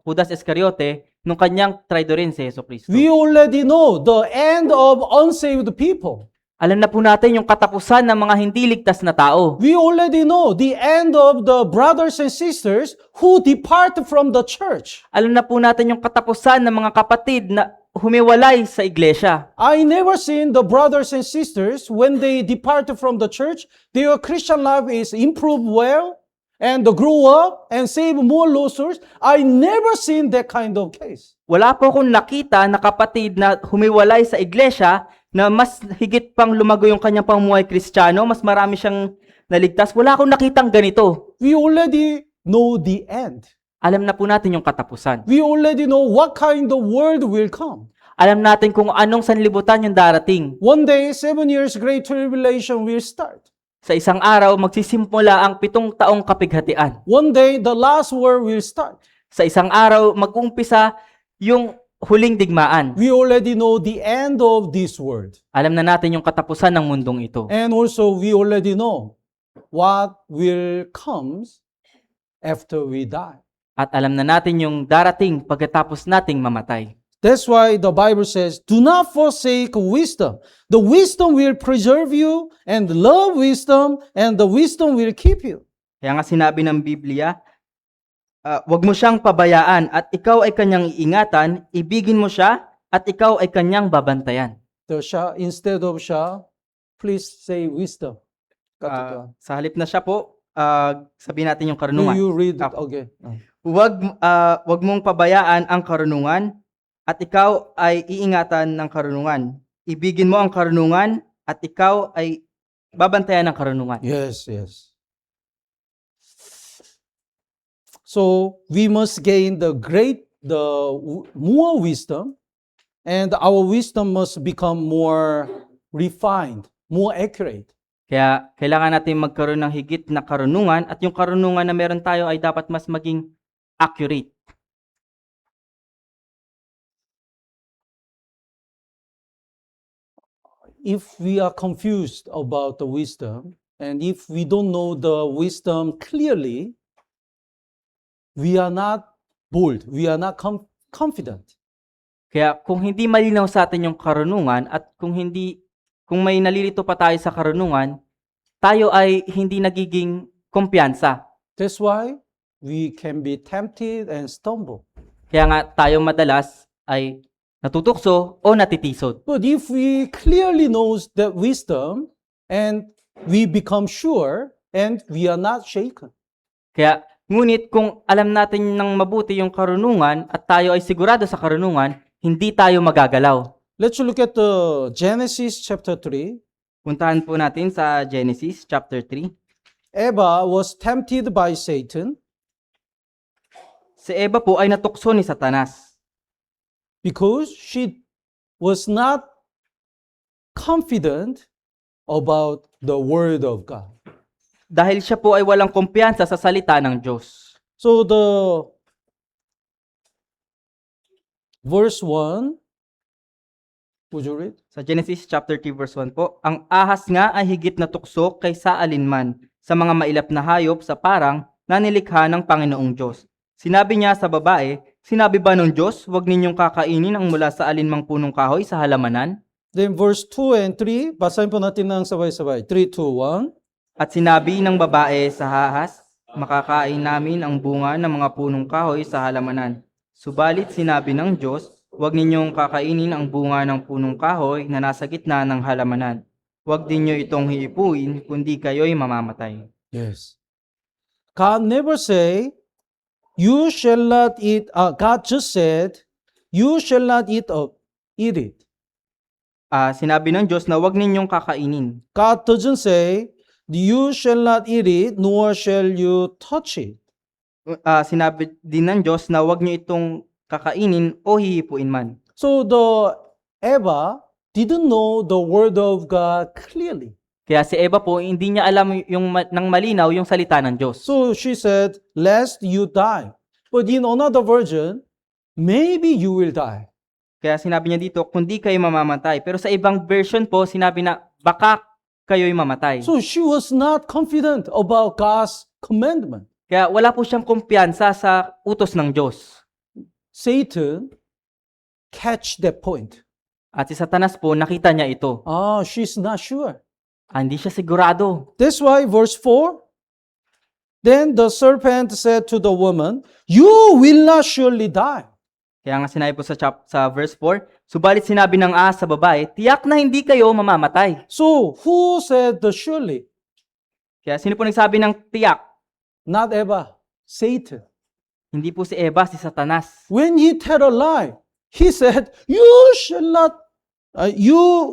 Judas Iscariote nung kanyang traidorin si Jesucristo. We already know the end of unsaved people. Alam na po natin yung katapusan ng mga hindi ligtas na tao. We already know the end of the brothers and sisters who depart from the church. Alam na po natin yung katapusan ng mga kapatid na humiwalay sa iglesia. I never seen the brothers and sisters when they depart from the church, their Christian life is improved well and they grow up and save more losers. I never seen that kind of case. Wala po akong nakita na kapatid na humiwalay sa iglesia na mas higit pang lumago yung kanyang pamumuhay Kristiyano, mas marami siyang naligtas. Wala akong nakitang ganito. We already know the end. Alam na po natin yung katapusan. We already know what kind of world will come. Alam natin kung anong sanlibutan yung darating. One day, 7 years Great Tribulation will start. Sa isang araw, magsisimula ang 7 taong kapighatian. One day, the last war will start. Sa isang araw, mag-uumpisa yung huling digmaan. We already know the end of this world. Alam na natin yung katapusan ng mundong ito. And also, we already know what will comes after we die. At alam na natin yung darating pagkatapos nating mamatay. That's why the Bible says, do not forsake wisdom. The wisdom will preserve you, and love wisdom, and the wisdom will keep you. Kaya nga sinabi ng Biblia, huwag mo siyang pabayaan at ikaw ay kanyang iingatan, ibigin mo siya at ikaw ay kanyang babantayan. The siya, instead of siya, please say wisdom. Sa halip na siya po, sabihin natin yung Do karunungan. you read it? Ako. Okay. Huwag mong pabayaan ang karunungan at ikaw ay iingatan ng karunungan. Ibigin mo ang karunungan at ikaw ay babantayan ng karunungan. Yes, yes. So we must gain the more wisdom, and our wisdom must become more refined, more accurate. Kaya kailangan natin magkaroon ng higit na karunungan at yung karunungan na meron tayo ay dapat mas maging accurate. If we are confused about the wisdom, and if we don't know the wisdom clearly, we are not bold, we are not confident. Kaya kung hindi malinaw sa atin yung karunungan at kung may nalilito pa tayo sa karunungan, tayo ay hindi nagiging kumpiyansa. That's why we can be tempted and stumble. Kaya nga tayo madalas ay natutukso o natitisod. But if we clearly know that wisdom and we become sure and we are not shaken. Kaya ngunit kung alam natin ng mabuti yung karunungan at tayo ay sigurado sa karunungan, hindi tayo magagalaw. Let's look at the Genesis chapter 3. Puntahan po natin sa Genesis chapter 3. Eva was tempted by Satan Si Eva po ay natukso ni Satanas because she was not confident about the word of God. dahil siya po ay walang kumpiyansa sa salita ng Diyos. So the verse 1, would you read? Sa Genesis chapter 3 verse 1 po, ang ahas nga ay higit na tukso kaysa alinman. sa mga mailap na hayop sa parang na nilikha ng Panginoong Diyos. Sinabi niya sa babae, sinabi ba ng Diyos, huwag ninyong kakainin ang mula sa alinmang punong kahoy sa halamanan? Then verse 2 and 3, basahin po natin ng sabay-sabay. 3, 2, 1. At sinabi ng babae sa hahas, makakain namin ang bunga ng mga punong kahoy sa halamanan. Subalit sinabi ng Diyos, huwag ninyong kakainin ang bunga ng punong kahoy na nasa gitna ng halamanan. Huwag din niyo itong hiipuin, kundi kayo'y mamamatay. Yes. God never say, you shall not eat, God just said, you shall not eat it. Sinabi ng Diyos na huwag ninyong kakainin. God doesn't say, you shall not eat it, nor shall you touch it. Sinabi din ng Diyos na huwag niyo itong kakainin o hihipuin man. So the Eva didn't know the word of God clearly. Kaya si Eva po, hindi niya alam ng malinaw yung salita ng Diyos. So she said, lest you die. But in another version, maybe you will die. Kaya sinabi niya dito, kundi kayo mamamatay. Pero sa ibang version po, sinabi na baka kayo'y mamatay. So she was not confident about God's commandment. Kaya wala po siyang kumpiyansa sa utos ng Diyos. Satan catch that point. At si Satanas po, nakita niya ito. She's not sure. Hindi siya sigurado. That's why verse 4, then the serpent said to the woman, you will not surely die. Kaya nga sinabi po sa verse 4, subalit sinabi ng sa babae, tiyak na hindi kayo mamamatay. So who said the surely? Kaya sino po nagsabi ng tiyak? Not Eva, Satan. Hindi po si Eva, si Satanas. When he tell a lie, he said, you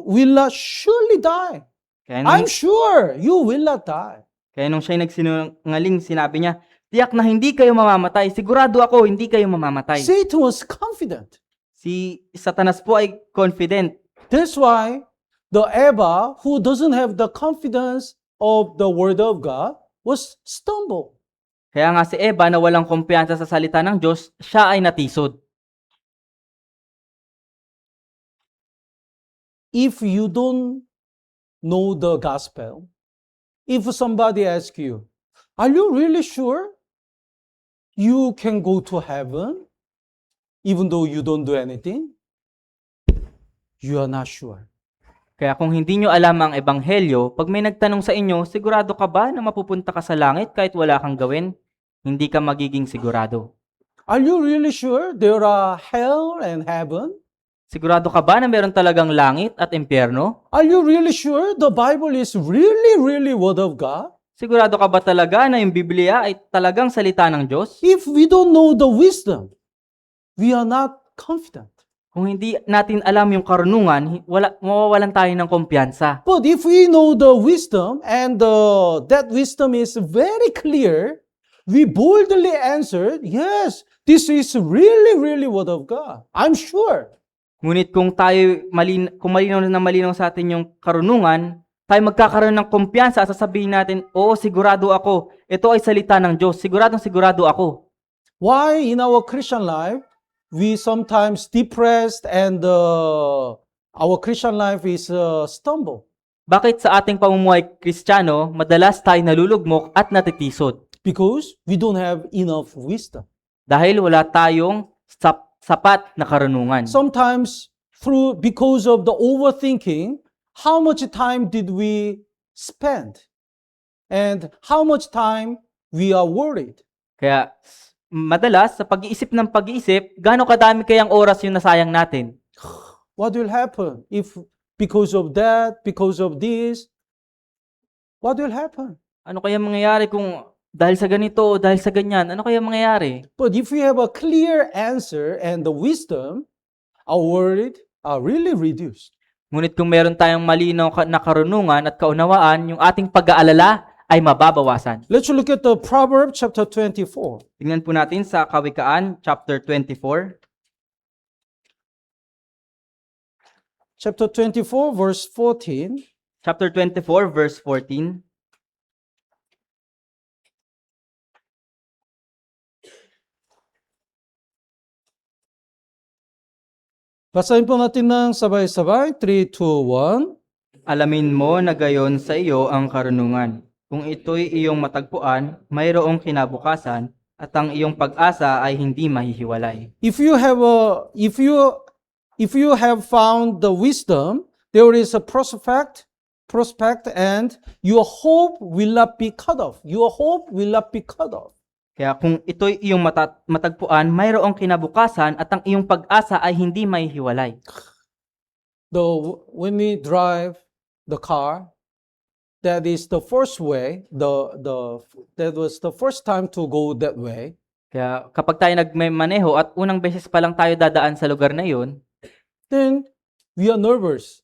will not surely die. I'm sure you will not die. Kaya nung siya'y nagsinungaling, sinabi niya, tiyak na hindi kayo mamamatay. Sigurado ako, hindi kayo mamamatay. Satan was confident. Si Satanas po ay confident. That's why the Eva who doesn't have the confidence of the word of God was stumbled. Kaya nga si Eva na walang kumpiyansa sa salita ng Diyos, siya ay natisod. If you don't know the gospel, if somebody asks you, are you really sure you can go to heaven even though you don't do anything? You are not sure. Kaya kung hindi nyo alam ang ebanghelyo, pag may nagtanong sa inyo, sigurado ka ba na mapupunta ka sa langit kahit wala kang gawin? Hindi ka magiging sigurado. Are you really sure there are hell and heaven? Sigurado ka ba na meron talagang langit at impyerno? Are you really sure the Bible is really word of God? Sigurado ka ba talaga na yung Biblia ay talagang salita ng Diyos? If we don't know the wisdom, we are not confident. Kung hindi natin alam yung karunungan, mawawalan tayo ng kumpiyansa. But if we know the wisdom and that wisdom is very clear, we boldly answered, yes, this is really word of God. I'm sure. Ngunit kung malinaw sa atin yung karunungan, tayo magkakaroon ng kumpiyansa at sasabihin natin, oo, sigurado ako. Ito ay salita ng Diyos. Sigurado ako. Why in our Christian life, we sometimes depressed and our Christian life is stumble? Bakit sa ating pamumuhay Kristiyano, madalas tayo nalulugmok at natitisod? Because we don't have enough wisdom. Dahil wala tayong sapat na karunungan. Sometimes because of the overthinking, how much time did we spend? And how much time we are worried? Kaya madalas sa pag-iisip ng pag-iisip, gaano kadami kayang oras yung nasayang natin? What will happen if because of that, because of this? What will happen? Ano kaya mangyayari kung dahil sa ganito o dahil sa ganyan? Ano kaya mangyayari? But if we have a clear answer and the wisdom, our worry are really reduced. Ngunit kung meron tayong malinaw na karunungan at kaunawaan, yung ating pag-aalala ay mababawasan. Let's look at the Proverbs chapter 24. Tingnan po natin sa Kawikaan chapter 24. Chapter 24 verse 14. Chapter 24 verse 14. Basahin po natin ng sabay-sabay. 3, 2, 1. Alamin mo na gayon sa iyo ang karunungan. Kung ito'y iyong matagpuan, mayroong kinabukasan, at ang iyong pag-asa ay hindi mahihiwalay. If you have found the wisdom, there is a prospect and your hope will not be cut off. Your hope will not be cut off. Kaya kung ito'y iyong matagpuan, mayroong kinabukasan, at ang iyong pag-asa ay hindi mahihiwalay. When we drive the car, that is the first way, that was the first time to go that way. Kaya kapag tayo nagmaneho at unang beses pa lang tayo dadaan sa lugar na iyon, Then we are nervous.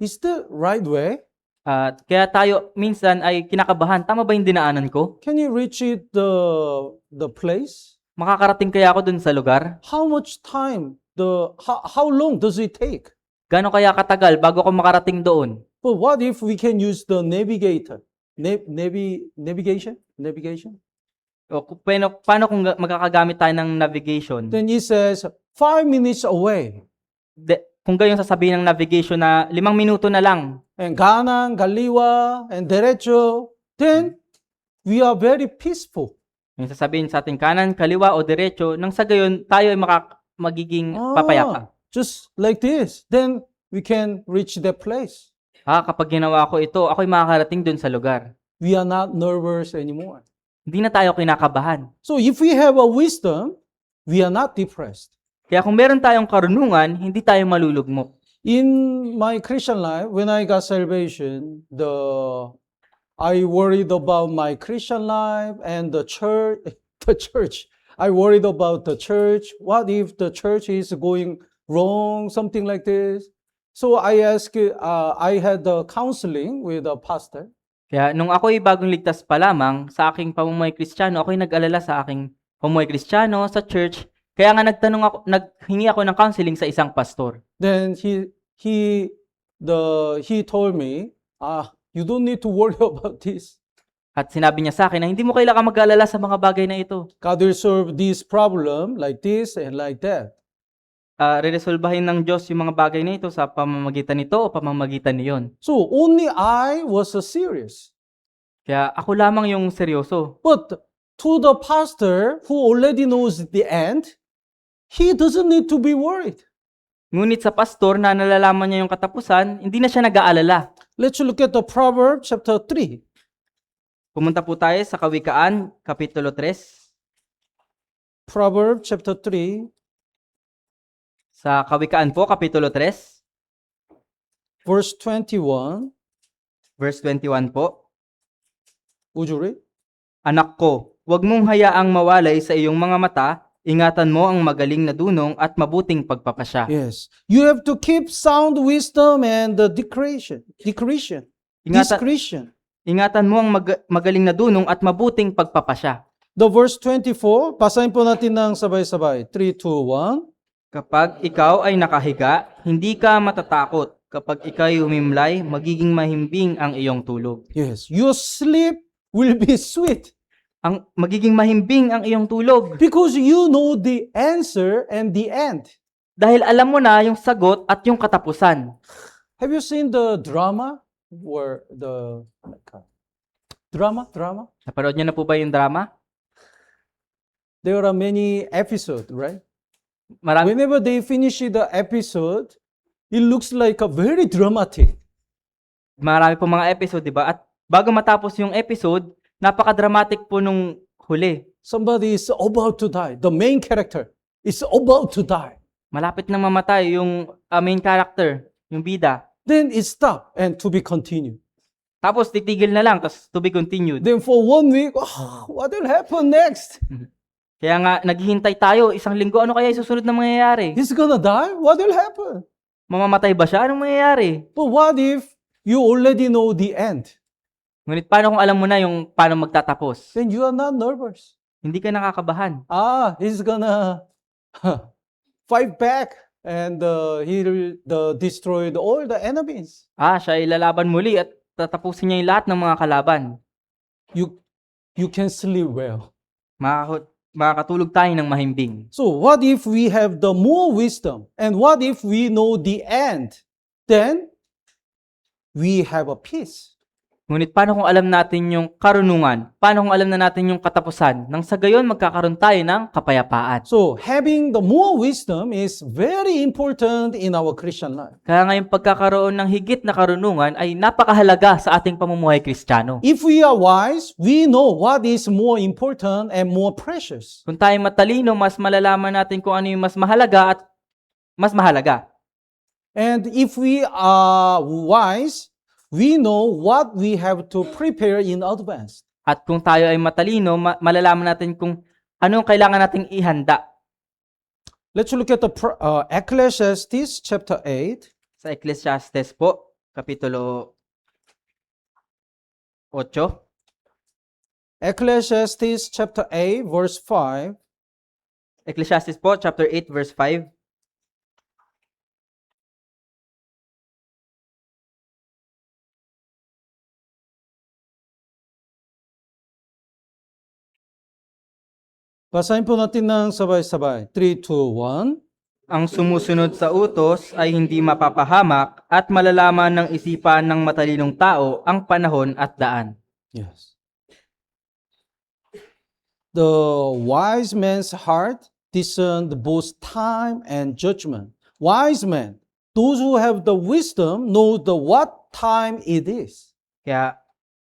Is the right way? at kaya tayo minsan ay kinakabahan, tama ba yung dinaanan ko? Can you reach it the place? Makakarating kaya ako dun sa lugar? How much time? How long does it take? Gaano kaya katagal bago ako makarating doon? But what if we can use the navigator? Navigation? O paano kung magkakagamit tayo ng navigation? Then it says 5 minutes away. Kung gayon sasabihin ng navigation na 5 minuto na lang, And kanan, kaliwa, and derecho. Then we are very peaceful. yung sasabihin sa ating kanan, kaliwa o diretso, nang sa gayon tayo ay magiging papayapa. Just like this. Then we can reach that place. Kapag ginawa ko ito, ako'y makakarating dun sa lugar. We are not nervous anymore. Hindi na tayo kinakabahan. So if we have a wisdom, we are not depressed. Kaya kung meron tayong karunungan, hindi tayo malulugmok. In my Christian life, when I got salvation, I worried about my Christian life and the church. The church. I worried about the church. What if the church is going wrong? Something like this. So I had the counseling with a pastor. Kaya nung ako'y bagong ligtas pa lamang sa aking pamumuhay Kristiyano, ako'y nag-alala sa aking pamumuhay Kristiyano sa church. Kaya nga naghingi ako ng counseling sa isang pastor. Then he told me, you don't need to worry about this. At sinabi niya sa akin na hindi mo kailangan mag-alala sa mga bagay na ito. God will solve this problem like this and like that. Reresolbahin ng Diyos yung mga bagay na ito sa pamamagitan nito o pamamagitan niyon. So only I was serious. Kaya ako lamang yung seryoso. But to the pastor who already knows the end, he doesn't need to be worried. Ngunit sa pastor na nalalaman niya yung katapusan, hindi na siya nag-aalala. Let's look at the Proverbs chapter 3. Pumunta po tayo sa Kawikaan, Kapitulo 3. Proverbs chapter 3, Sa Kawikaan po, Kapitulo 3, verse 21. verse 21 po. Would you read? Anak ko, huwag mong hayaang mawalay sa iyong mga mata, ingatan mo ang magaling na dunong at mabuting pagpapasya. Yes. You have to keep sound wisdom and the discretion. Ingatan mo ang magaling na dunong at mabuting pagpapasya. The verse 24, basahin po natin ng sabay-sabay. 3, 2, 1. Kapag ikaw ay nakahiga, hindi ka matatakot. Kapag ikaw ay humimlay, magiging mahimbing ang iyong tulog. Yes. Your sleep will be sweet Magiging mahimbing ang iyong tulog. because you know the answer and the end. Dahil alam mo na yung sagot at yung katapusan. Have you seen the drama? Drama? Napanood niyo na po ba yung drama? There are many episodes, right? Marami, Whenever they finish the episode, it looks like a very dramatic. marami po mga episode, di ba? At bago matapos yung episode, napaka-dramatic po nung huli. Somebody is about to die. The main character is about to die. Malapit nang mamatay yung main character, yung bida. Then it stopped and to be continued. Tapos titigil na lang, tapos to be continued. Then for 1 week, what will happen next? Kaya nga, naghihintay tayo, 1 linggo, ano kaya susunod na mangyayari? He's gonna die? What will happen? Mamamatay ba siya? Anong mangyayari? But what if you already know the end? Ngunit paano kung alam mo na yung paano magtatapos? Then you are not nervous. Hindi ka nakakabahan. He's gonna fight back and he'll destroy all the enemies. Siya ay lalaban muli at tatapusin niya yung lahat ng mga kalaban. You can sleep well. Makakatulog tayo ng mahimbing. So what if we have the more wisdom? And what if we know the end? Then we have a peace. Ngunit paano kung alam natin yung karunungan? Paano kung alam na natin yung katapusan? Nang sa gayon, magkakaroon tayo ng kapayapaan. So having the more wisdom is very important in our Christian life. Kaya ngayon pagkakaroon ng higit na karunungan ay napakahalaga sa ating pamumuhay Kristiyano. If we are wise, we know what is more important and more precious. Kung tayo matalino, mas malalaman natin kung ano yung mas mahalaga at mas mahalaga. And if we are wise, we know what we have to prepare in advance. At kung tayo ay matalino, malalaman natin kung ano ang kailangan nating ihanda. Let's look at the Ecclesiastes chapter 8. Sa Ecclesiastes po, Kapitulo 8. Ecclesiastes chapter 8 verse 5. Ecclesiastes po, chapter 8, verse 5. Basahin po natin ng sabay-sabay. 3, 2, 1. Ang sumusunod sa utos ay hindi mapapahamak at malalaman ng isipan ng matalinong tao ang panahon at daan. Yes. The wise man's heart discerns both time and judgment. Wise men, those who have the wisdom, know the what time it is. Kaya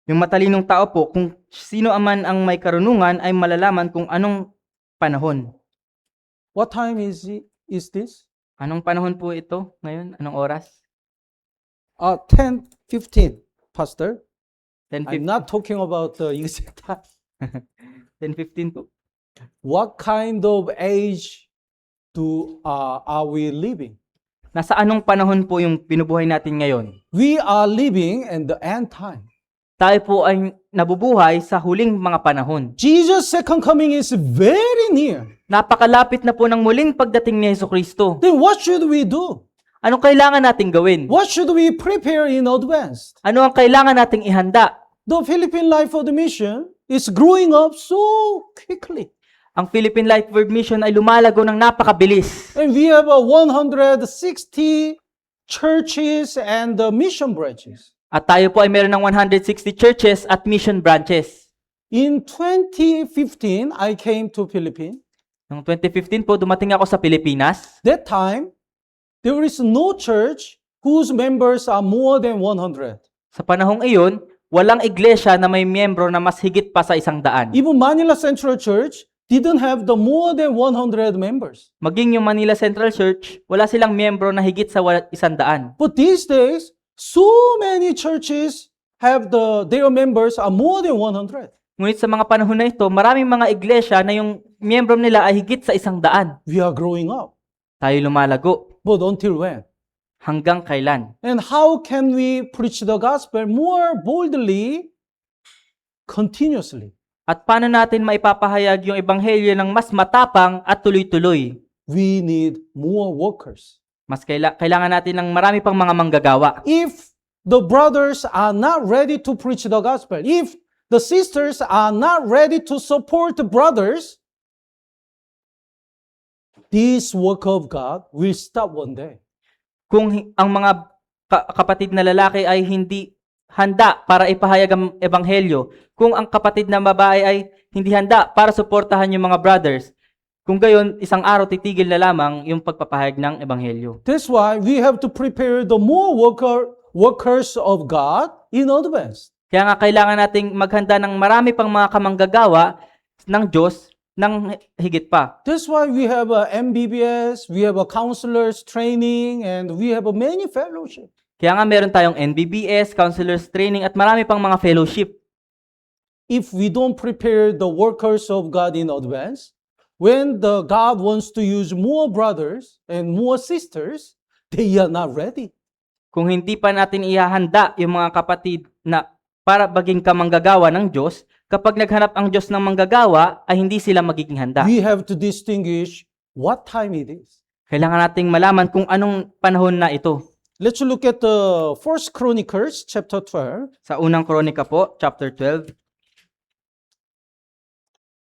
yung matalinong tao po, kung sino aman ang may karunungan ay malalaman kung anong panahon. What time is this? Anong panahon po ito ngayon? Anong oras? 10:15, Pastor. 10:15. I'm not talking about the exact time. 10:15 po. What kind of age are we living? Nasa anong panahon po yung pinubuhay natin ngayon? We are living in the end time. Tayo po ay nabubuhay sa huling mga panahon. Jesus' second coming is very near. Napakalapit na po ng muling pagdating ni Jesucristo. Then what should we do? Anong kailangan nating gawin? What should we prepare in advance? Ano ang kailangan nating ihanda? The Philippine Life of the Mission is growing up so quickly. Ang Philippine Life Word Mission ay lumalago ng napakabilis. And we have 160 churches and mission branches. At tayo po ay meron ng 160 churches at mission branches. In 2015, I came to Philippines. Noong 2015 po, dumating ako sa Pilipinas. That time, there is no church whose members are more than 100. Sa panahong iyon, walang iglesia na may miyembro na mas higit pa sa 100. Even Manila Central Church didn't have the more than 100 members. Maging yung Manila Central Church, wala silang miyembro na higit sa 100. But these days, so many churches have their members are more than 100. Ngunit sa mga panahon na ito, maraming mga iglesia na yung miyembro nila ay higit sa 100. We are growing up. Tayo lumalago. But until when? Hanggang kailan? And how can we preach the gospel more boldly, continuously? At paano natin maipapahayag yung ebanghelyo ng mas matapang at tuloy-tuloy? We need more workers. Mas kailangan natin ng marami pang mga manggagawa. If the brothers are not ready to preach the gospel, if the sisters are not ready to support the brothers, this work of God will stop one day. Kung ang mga kapatid na lalaki ay hindi handa para ipahayag ang ebanghelyo, kung ang kapatid na babae ay hindi handa para suportahan yung mga brothers, kung gayon, isang araw titigil na lamang yung pagpapahayag ng ebanghelyo. That's why we have to prepare the more workers of God in advance. Kaya nga kailangan nating maghanda ng marami pang mga kamanggagawa ng Diyos ng higit pa. That's why we have a MBBS, we have a counselors training, and we have a many fellowship. Kaya nga meron tayong NBBS, counselors training, at marami pang mga fellowship. If we don't prepare the workers of God in advance, when the God wants to use more brothers and more sisters, they are not ready. Kung hindi pa natin ihahanda yung mga kapatid na para maging kamanggagawa ng Diyos, kapag naghanap ang Diyos ng manggagawa, ay hindi sila magiging handa. We have to distinguish what time it is. Kailangan nating malaman kung anong panahon na ito. Let's look at the 1 Chronicles chapter 12. Sa unang kronika po, chapter 12.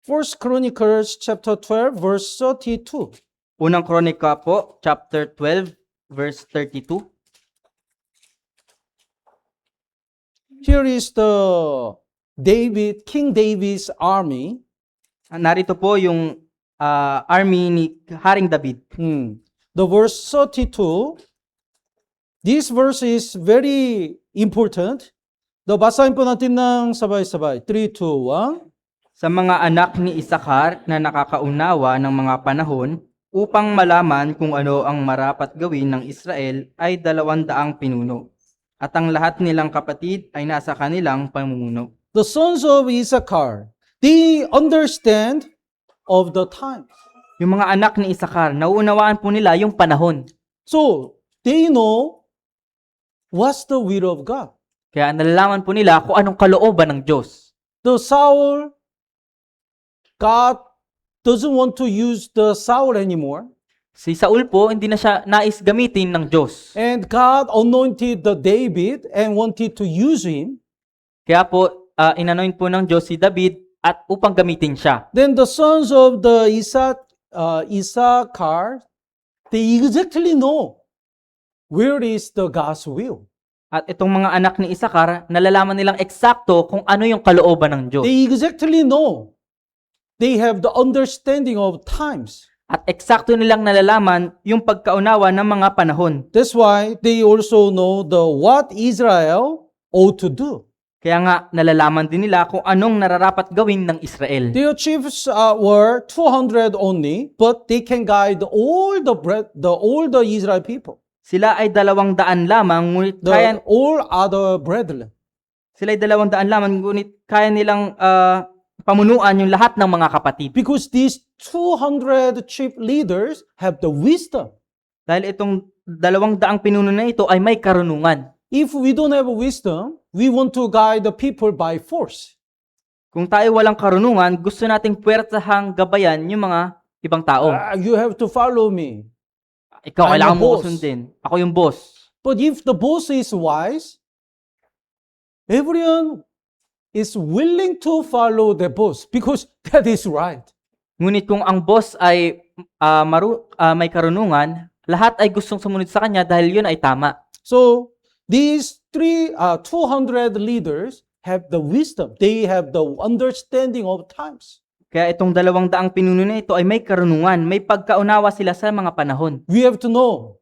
1 Chronicles chapter 12 verse 32. Unang kronika po, chapter 12, verse 32. Here is King David's army. Narito po yung army ni Haring David. The verse 32. This verse is very important. Basahin po natin ng sabay-sabay. 3, 2, 1. Sa mga anak ni Isakar na nakakaunawa ng mga panahon upang malaman kung ano ang marapat gawin ng Israel ay 200 pinuno. At ang lahat nilang kapatid ay nasa kanilang pamumuno. The sons of Issachar, they understand of the times. Yung mga anak ni Isakar, nauunawaan po nila yung panahon. So, they know what's the will of God. Kaya nalalaman po nila kung anong kalooban ng Diyos. The Saul, God doesn't want to use the Saul anymore. Si Saul po, hindi na siya nais gamitin ng Diyos. And God anointed the David and wanted to use him. Kaya po, inanoint po ng Diyos si David at upang gamitin siya. Then the sons of the Issachar, they exactly know where is the God's will. At itong mga anak ni Isakar, nalalaman nilang eksakto kung ano yung kalooban ng Diyos. They exactly know. They have the understanding of times. At eksakto nilang nalalaman yung pagkaunawa ng mga panahon. That's why they also know what Israel ought to do. Kaya nga, nalalaman din nila kung anong nararapat gawin ng Israel. Their chiefs were 200 only, but they can guide all the Israel people. Sila ay 200 lamang, ngunit kaya... All other brethren. Sila ay 200 lamang, ngunit kaya nilang pamunuan yung lahat ng mga kapatid. Because these 200 chief leaders have the wisdom. Dahil itong 200 pinuno na ito ay may karunungan. If we don't have wisdom, we want to guide the people by force. Kung tayo walang karunungan, gusto nating puwertahang gabayan yung mga ibang tao. You have to follow me. Ikaw, I'm kailangan the mo boss. sundin. Ako yung boss. But if the boss is wise, everyone is willing to follow the boss because that is right. Ngunit kung ang boss ay may karunungan, lahat ay gustong sumunod sa kanya dahil yun ay tama. So these 200 leaders have the wisdom. They have the understanding of times. Kaya itong 200 pinuno na ito ay may karunungan, may pagkaunawa sila sa mga panahon. We have to know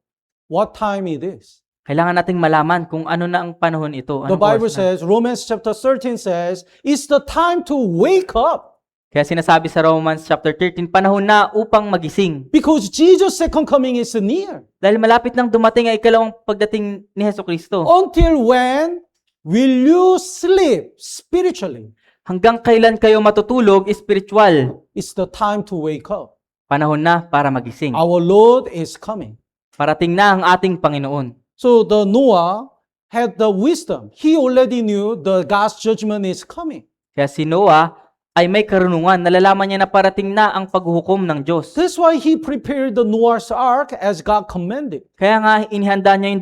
what time it is. Kailangan nating malaman kung ano na ang panahon ito. The Anong Bible oras na. says, Romans chapter 13 says, it's the time to wake up. Kaya sinasabi sa Romans chapter 13, panahon na upang magising. Because Jesus' second coming is near. Dahil malapit nang dumating ay ikalawang pagdating ni Hesukristo. Until when will you sleep spiritually? Hanggang kailan kayo matutulog spiritual? It's the time to wake up. Panahon na para magising. Our Lord is coming. Parating na ang ating Panginoon. So the Noah had the wisdom. He already knew the God's judgment is coming. Kaya si Noah ay may karunungan. Nalalaman niya na parating na ang paghuhukom ng Diyos. That's why he prepared the Noah's ark as God commanded. Kaya nga inihanda niya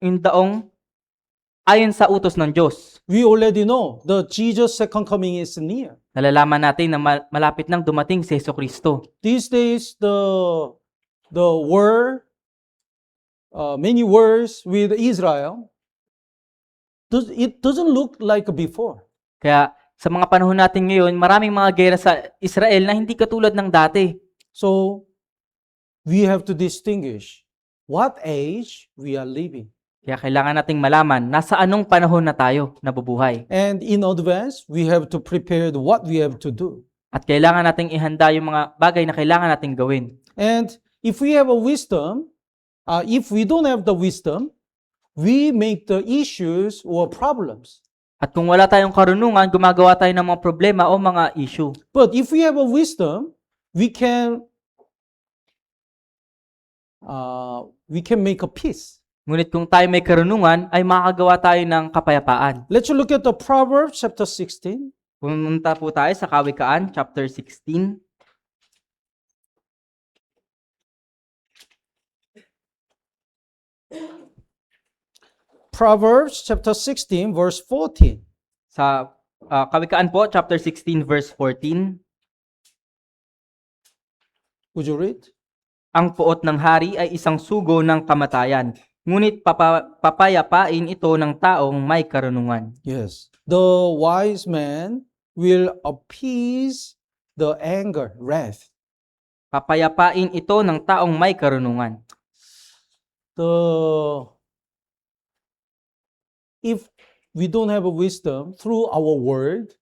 yung daong ayon sa utos ng Diyos. We already know the Jesus' second coming is near. Nalalaman natin na malapit nang dumating si Hesukristo. These days, the war, many wars with Israel, it doesn't look like before. Kaya sa mga panahon natin ngayon, maraming mga gera sa Israel na hindi katulad ng dati. So, we have to distinguish what age we are living. Kaya kailangan nating malaman nasa anong panahon na tayo nabubuhay. And in advance, we have to prepare what we have to do. At kailangan nating ihanda yung mga bagay na kailangan nating gawin. And if we have a wisdom, if we don't have the wisdom, we make the issues or problems. At kung wala tayong karunungan, gumagawa tayo ng mga problema o mga issue. But if we have a wisdom, we can make a peace. Ngunit kung tayo may karunungan, ay makakagawa tayo ng kapayapaan. Let's look at the Proverbs chapter 16. Pumunta po tayo sa Kawikaan, chapter 16. Proverbs chapter 16, verse 14. Sa Kawikaan po, chapter 16, verse 14. Would you read? Ang puot ng hari ay isang sugo ng kamatayan. ngunit papayapain ito ng taong may karunungan. Yes. The wise man will appease the anger, wrath. Papayapain ito ng taong may karunungan. If we don't have a wisdom through our word,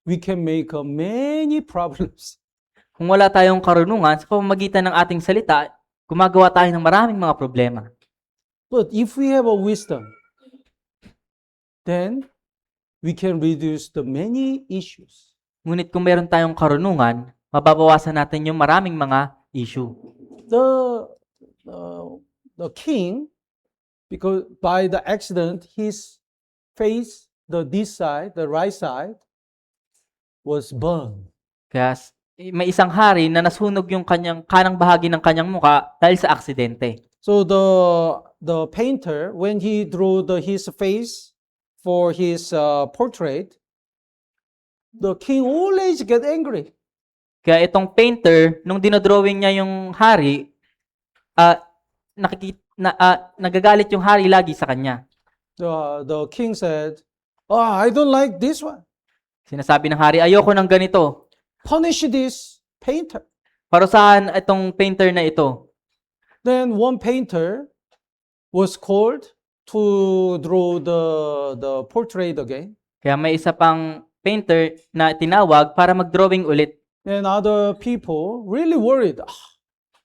we can make many problems. Kung wala tayong karunungan sa pamamagitan ng ating salita, gumagawa tayo ng maraming mga problema. But if we have a wisdom, then we can reduce the many issues. Ngunit kung meron tayong karunungan, mababawasan natin yung maraming mga issue. The king, because by the accident, his face, this side, the right side, was burned. Kaya may isang hari na nasunog yung kanang bahagi ng kanyang muka dahil sa aksidente. So the painter, when he drew his face for his portrait, the king always get angry. Kaya itong painter, nung dinodrawing niya yung hari, nagagalit yung hari lagi sa kanya. The king said, "Oh, I don't like this one. Sinasabi ng hari, ayoko ng ganito. Punish this painter." Parusahan itong painter na ito. Then one painter was called to draw the portrait again. Kaya may isa pang painter na tinawag para mag-drawing ulit. And other people really worried.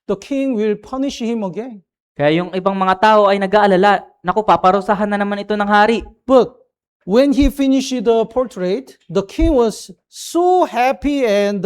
The king will punish him again. Kaya yung ibang mga tao ay nag-aalala, naku, paparusahan na naman ito ng hari. But when he finished the portrait, the king was so happy and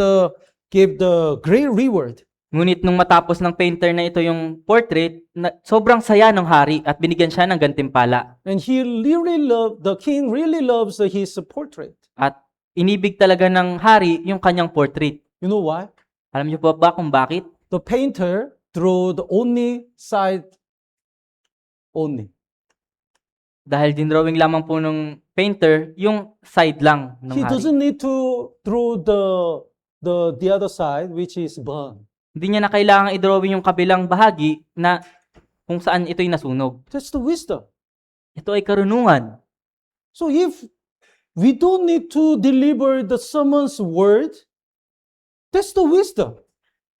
gave the great reward. Ngunit nung matapos ng painter na ito yung portrait, sobrang saya ng hari at binigyan siya ng gantimpala. And the king really loves his portrait. At inibig talaga ng hari yung kanyang portrait. You know why? Alam niyo po ba kung bakit? The painter drew the only side only. Dahil dinrawing lamang po ng painter yung side lang ng He hari. doesn't need to draw the other side, which is burned. Hindi niya na kailangang i-drawing yung kabilang bahagi na kung saan ito'y nasunog. That's the wisdom. Ito ay karunungan. So if we don't need to deliver the sermon's word, that's the wisdom.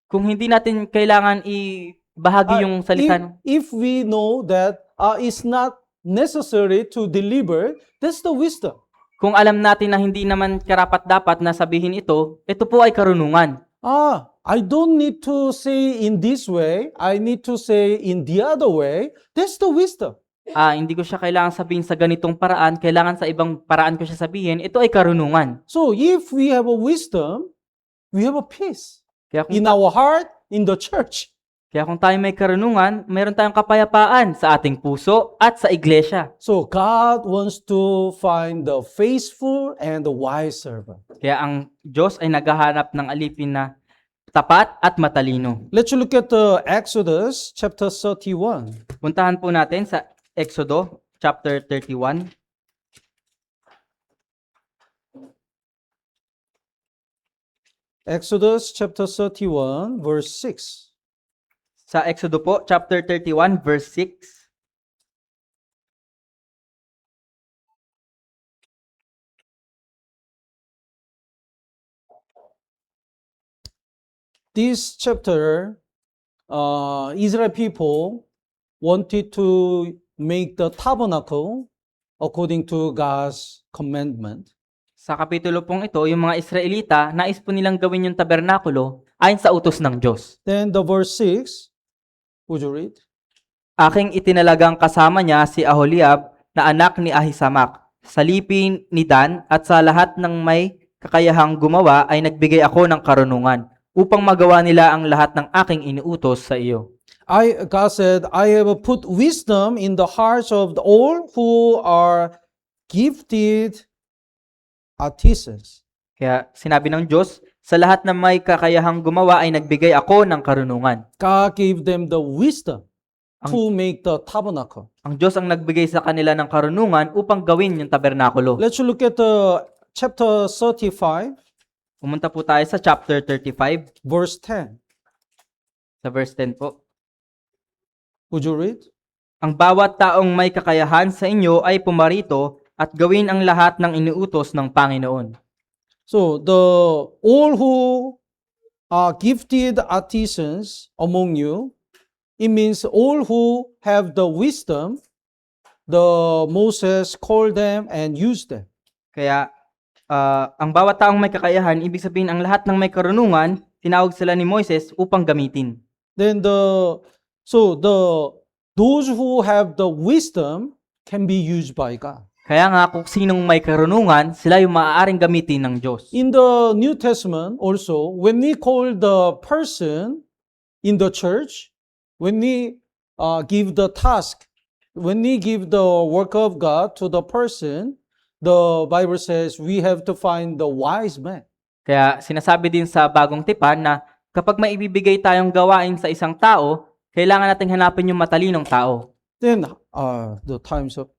Kung hindi natin kailangan ibahagi yung salita, if we know that it's not necessary to deliver, that's the wisdom. kung alam natin na hindi naman karapat-dapat na sabihin ito po ay karunungan. I don't need to say in this way. I need to say in the other way. That's the wisdom. Hindi ko siya kailangan sabihin sa ganitong paraan, kailangan sa ibang paraan ko siya sabihin, ito ay karunungan. So if we have a wisdom, we have a peace Kaya kung, in our heart, in the church. kaya kung tayo may karunungan, mayroon tayong kapayapaan sa ating puso at sa iglesia. So God wants to find the faithful and the wise servant. Kaya ang Diyos ay naghahanap ng alipin na tapat at matalino. Let's look at Exodus chapter 31. Puntahan po natin sa Exodo chapter 31. Exodus chapter 31, verse 6. Sa Exodo po, chapter 31, verse 6. This chapter, Israel people wanted to make the tabernacle according to God's commandment. Sa kapitulo pong ito, yung mga Israelita, nais po nilang gawin yung tabernakulo ayon sa utos ng Diyos. Then the verse 6, would you read? Aking itinalagang kasama niya si Aholiab na anak ni Ahisamak. Sa lipin ni Dan at sa lahat ng may kakayahang gumawa ay nagbigay ako ng karunungan upang magawa nila ang lahat ng aking iniutos sa iyo. God said, I have put wisdom in the hearts of all who are gifted artisans. Kaya sinabi ng Diyos, sa lahat ng may kakayahang gumawa ay nagbigay ako ng karunungan. God gave them the wisdom to make the tabernacle. Ang Diyos ang nagbigay sa kanila ng karunungan upang gawin yung tabernakulo. Let's look at chapter 35, Pumunta po tayo sa chapter 35, verse 10. sa verse 10 po. Would you read? Ang bawat taong may kakayahan sa inyo ay pumarito at gawin ang lahat ng iniutos ng Panginoon. So all who are gifted artisans among you, it means all who have the wisdom, the Moses called them and used them. Kaya ang bawat taong may kakayahan, ibig sabihin ang lahat ng may karunungan, tinawag sila ni Moises upang gamitin. Then those who have the wisdom can be used by God. Kaya nga kung sinong may karunungan, sila yung maaaring gamitin ng Diyos. In the New Testament also, when we call the person in the church, when we give the task, when we give the work of God to the person, the Bible says we have to find the wise man. Kaya sinasabi din sa Bagong Tipan na kapag may ibibigay tayong gawain sa isang tao, kailangan nating hanapin yung matalinong tao. Then the times up.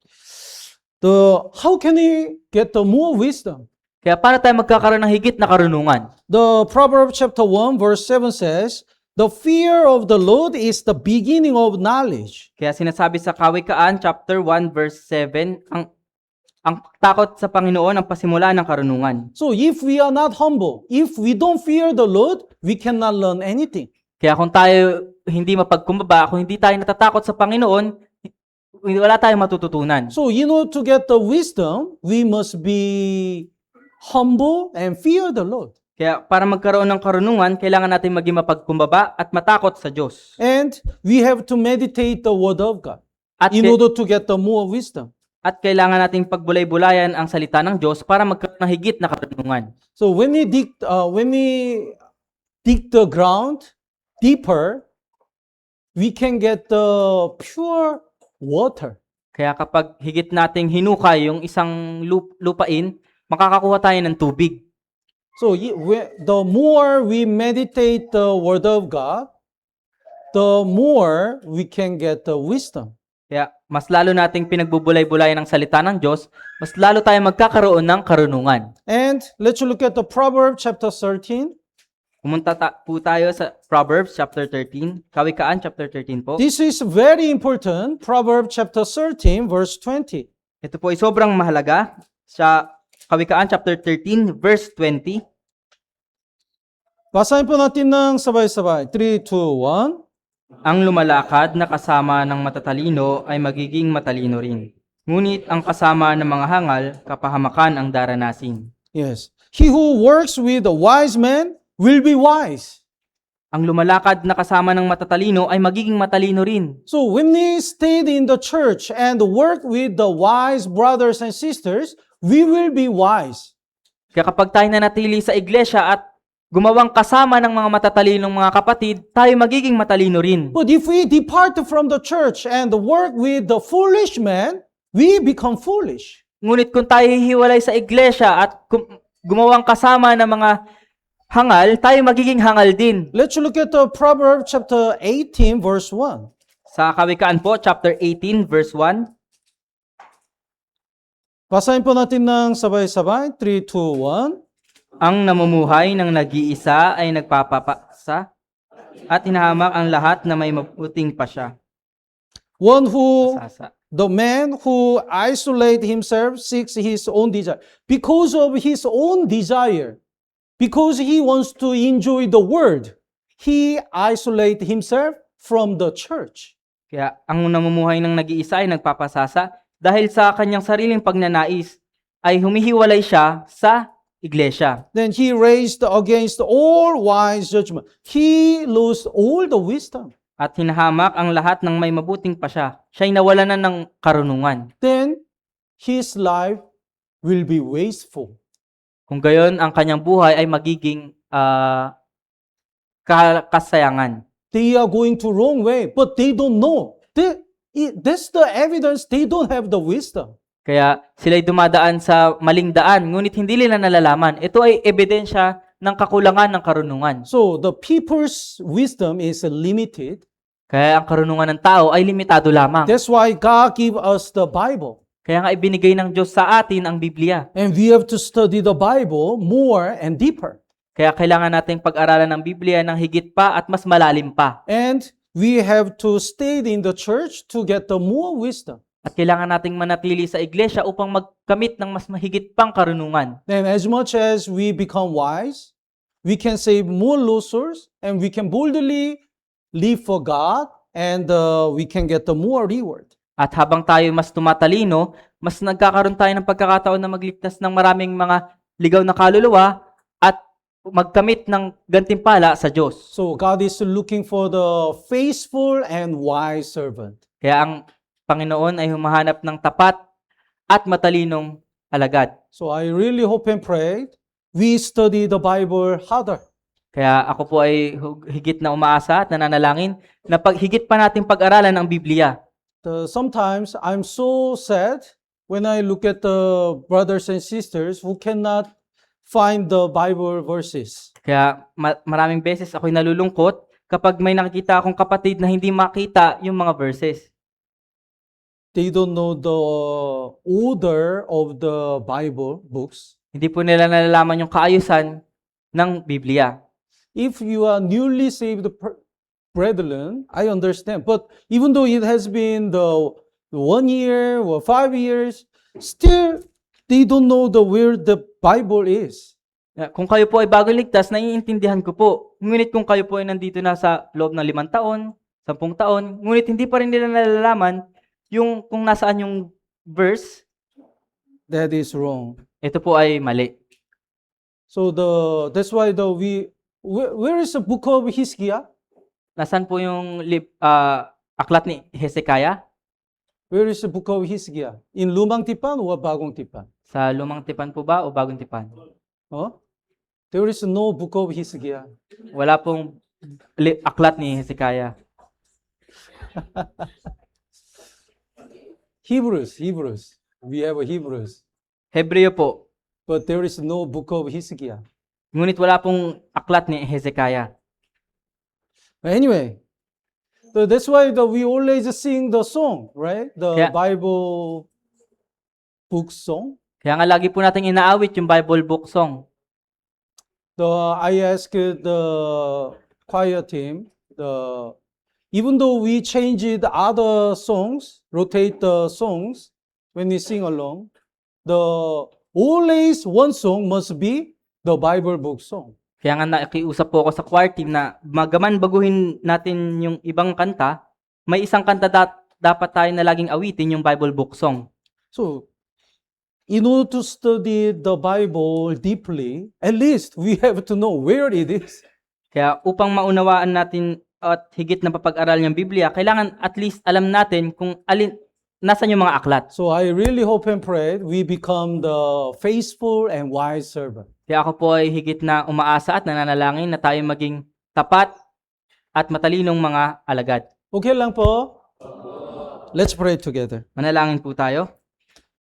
How can we get the more wisdom? Kaya paano tayo magkakaroon ng higit na karunungan? The Proverbs chapter 1 verse 7 says, "The fear of the Lord is the beginning of knowledge." Kaya sinasabi sa Kawikaan chapter 1 verse 7, ang takot sa Panginoon ang pasimula ng karunungan. So if we are not humble, if we don't fear the Lord, we cannot learn anything. Kaya kung tayo hindi mapagkumbaba, kung hindi tayo natatakot sa Panginoon, wala tayong matututunan. So to get the wisdom, we must be humble and fear the Lord. Kaya para magkaroon ng karunungan, kailangan natin maging mapagkumbaba at matakot sa Diyos. And we have to meditate the word of God At, in order to get the more wisdom. at kailangan nating pagbulay-bulayan ang salita ng Diyos para magkaroon ng higit na karunungan. So when we dig the ground deeper, we can get the pure water. Kaya kapag higit nating hinukay yung isang lupain, makakakuha tayo ng tubig. So the more we meditate the word of God, the more we can get the wisdom. Kaya mas lalo nating pinagbubulay-bulayan ang salita ng Diyos, mas lalo tayong magkakaroon ng karunungan. And let's look at the Proverbs chapter 13. Pumunta po tayo sa Proverbs chapter 13, Kawikaan chapter 13 po. This is very important. Proverbs chapter 13 verse 20. Ito po ay sobrang mahalaga sa Kawikaan chapter 13 verse 20. Basahin po natin ng sabay-sabay. 3, 2, 1. Ang lumalakad na kasama ng matatalino ay magiging matalino rin. Ngunit ang kasama ng mga hangal, kapahamakan ang daranasin. Yes. He who works with a wise man will be wise. Ang lumalakad na kasama ng matatalino ay magiging matalino rin. So when we stayed in the church and work with the wise brothers and sisters, we will be wise. Kaya kapag tayo nanatili sa iglesia at gumawang kasama ng mga matatalinong mga kapatid, tayo magiging matalino rin. But if we depart from the church and work with the foolish man, we become foolish. Ngunit kung tayo hihiwalay sa iglesia at gumawang kasama ng mga hangal, tayo magiging hangal din. Let's look at the Proverbs chapter 18 verse 1. Sa Kawikaan po, chapter 18, verse 1. Basahin po natin ng sabay-sabay. 3, 2, 1. Ang namumuhay ng nag-iisa ay nagpapapasa at hinahamak ang lahat na may mabuting pasya. The man who isolates himself seeks his own desire. Because of his own desire, because he wants to enjoy the world, he isolates himself from the church. Kaya ang namumuhay ng nag-iisa ay nagpapasasa dahil sa kanyang sariling pagnanais ay humihiwalay siya sa iglesia. Then he raised against all wise judgment. He lost all the wisdom. At hinahamak ang lahat ng may mabuting pasya. Siya'y nawalan na ng karunungan. Then his life will be wasteful. Kung gayon, ang kanyang buhay ay magiging kasayangan. They are going to wrong way, but they don't know. That's the evidence they don't have the wisdom. Kaya sila'y dumadaan sa maling daan, ngunit hindi nila nalalaman. Ito ay ebidensya ng kakulangan ng karunungan. So the people's wisdom is limited. Kaya ang karunungan ng tao ay limitado lamang. That's why God gave us the Bible. Kaya nga ibinigay ng Diyos sa atin ang Biblia. And we have to study the Bible more and deeper. Kaya kailangan nating pag-aralan ng Biblia ng higit pa at mas malalim pa. And we have to stay in the church to get the more wisdom. At kailangan nating manatili sa iglesia upang magkamit ng mas mahigit pang karunungan. And as much as we become wise, we can save more losers and we can boldly live for God and we can get the more reward. At habang tayo mas tumatalino, mas nagkakaroon tayo ng pagkakataon na magligtas ng maraming mga ligaw na kaluluwa at magkamit ng gantimpala sa Diyos. So God is looking for the faithful and wise servant. Kaya ang Panginoon ay humahanap ng tapat at matalinong alagad. So I really hope and pray we study the Bible harder. Kaya ako po ay higit na umaasa at nananalangin na higit pa nating pag-aralan ang Biblia. Sometimes I'm so sad when I look at the brothers and sisters who cannot find the Bible verses. Kaya maraming beses ako'y nalulungkot kapag may nakikita akong kapatid na hindi makita yung mga verses. They don't know the order of the Bible books. Hindi po nila nalalaman yung kaayusan ng Biblia. If you are newly saved brethren, I understand. But even though it has been the 1 year or 5 years, still they don't know where the Bible is. Kung kayo po ay bagong ligtas, naiintindihan ko po. Ngunit kung kayo po ay nandito na sa loob ng 5 taon, 10 taon, ngunit hindi pa rin nila nalalaman yung kung nasaan yung verse, That is wrong. ito po ay mali. So that's why where is the book of Hizkiah? Nasaan po yung aklat ni Hezekiah? Where is the book of Hizkiah? In Lumang Tipan or Bagong Tipan? Sa Lumang Tipan po ba o Bagong Tipan? Huh? There is no book of Hizkiah. Wala pong aklat ni Hezekiah. Hebrews. We have a Hebrews. Hebreo po. But there is no book of Hizkiah. Ngunit wala pong aklat ni Hezekiah. Anyway, so that's why we always sing the song, right? The Yeah. Bible book song. Kaya nga lagi po nating inaawit yung Bible book song. I asked the choir team, even though we changed other songs, rotate the songs when we sing along, always one song must be the Bible book song. Kaya nga nakiusap po ako sa choir team na magaman baguhin natin yung ibang kanta, may isang kanta dapat tayo na laging awitin yung Bible book song. So, in order to study the Bible deeply, at least we have to know where it is. Kaya upang maunawaan natin at higit na papag-aral yung Biblia, kailangan at least alam natin kung nasan yung mga aklat. So I really hope and pray we become the faithful and wise servant. Kaya ako po ay higit na umaasa at nananalangin na tayo maging tapat at matalinong mga alagad. Okay lang po? Let's pray together. Manalangin po tayo.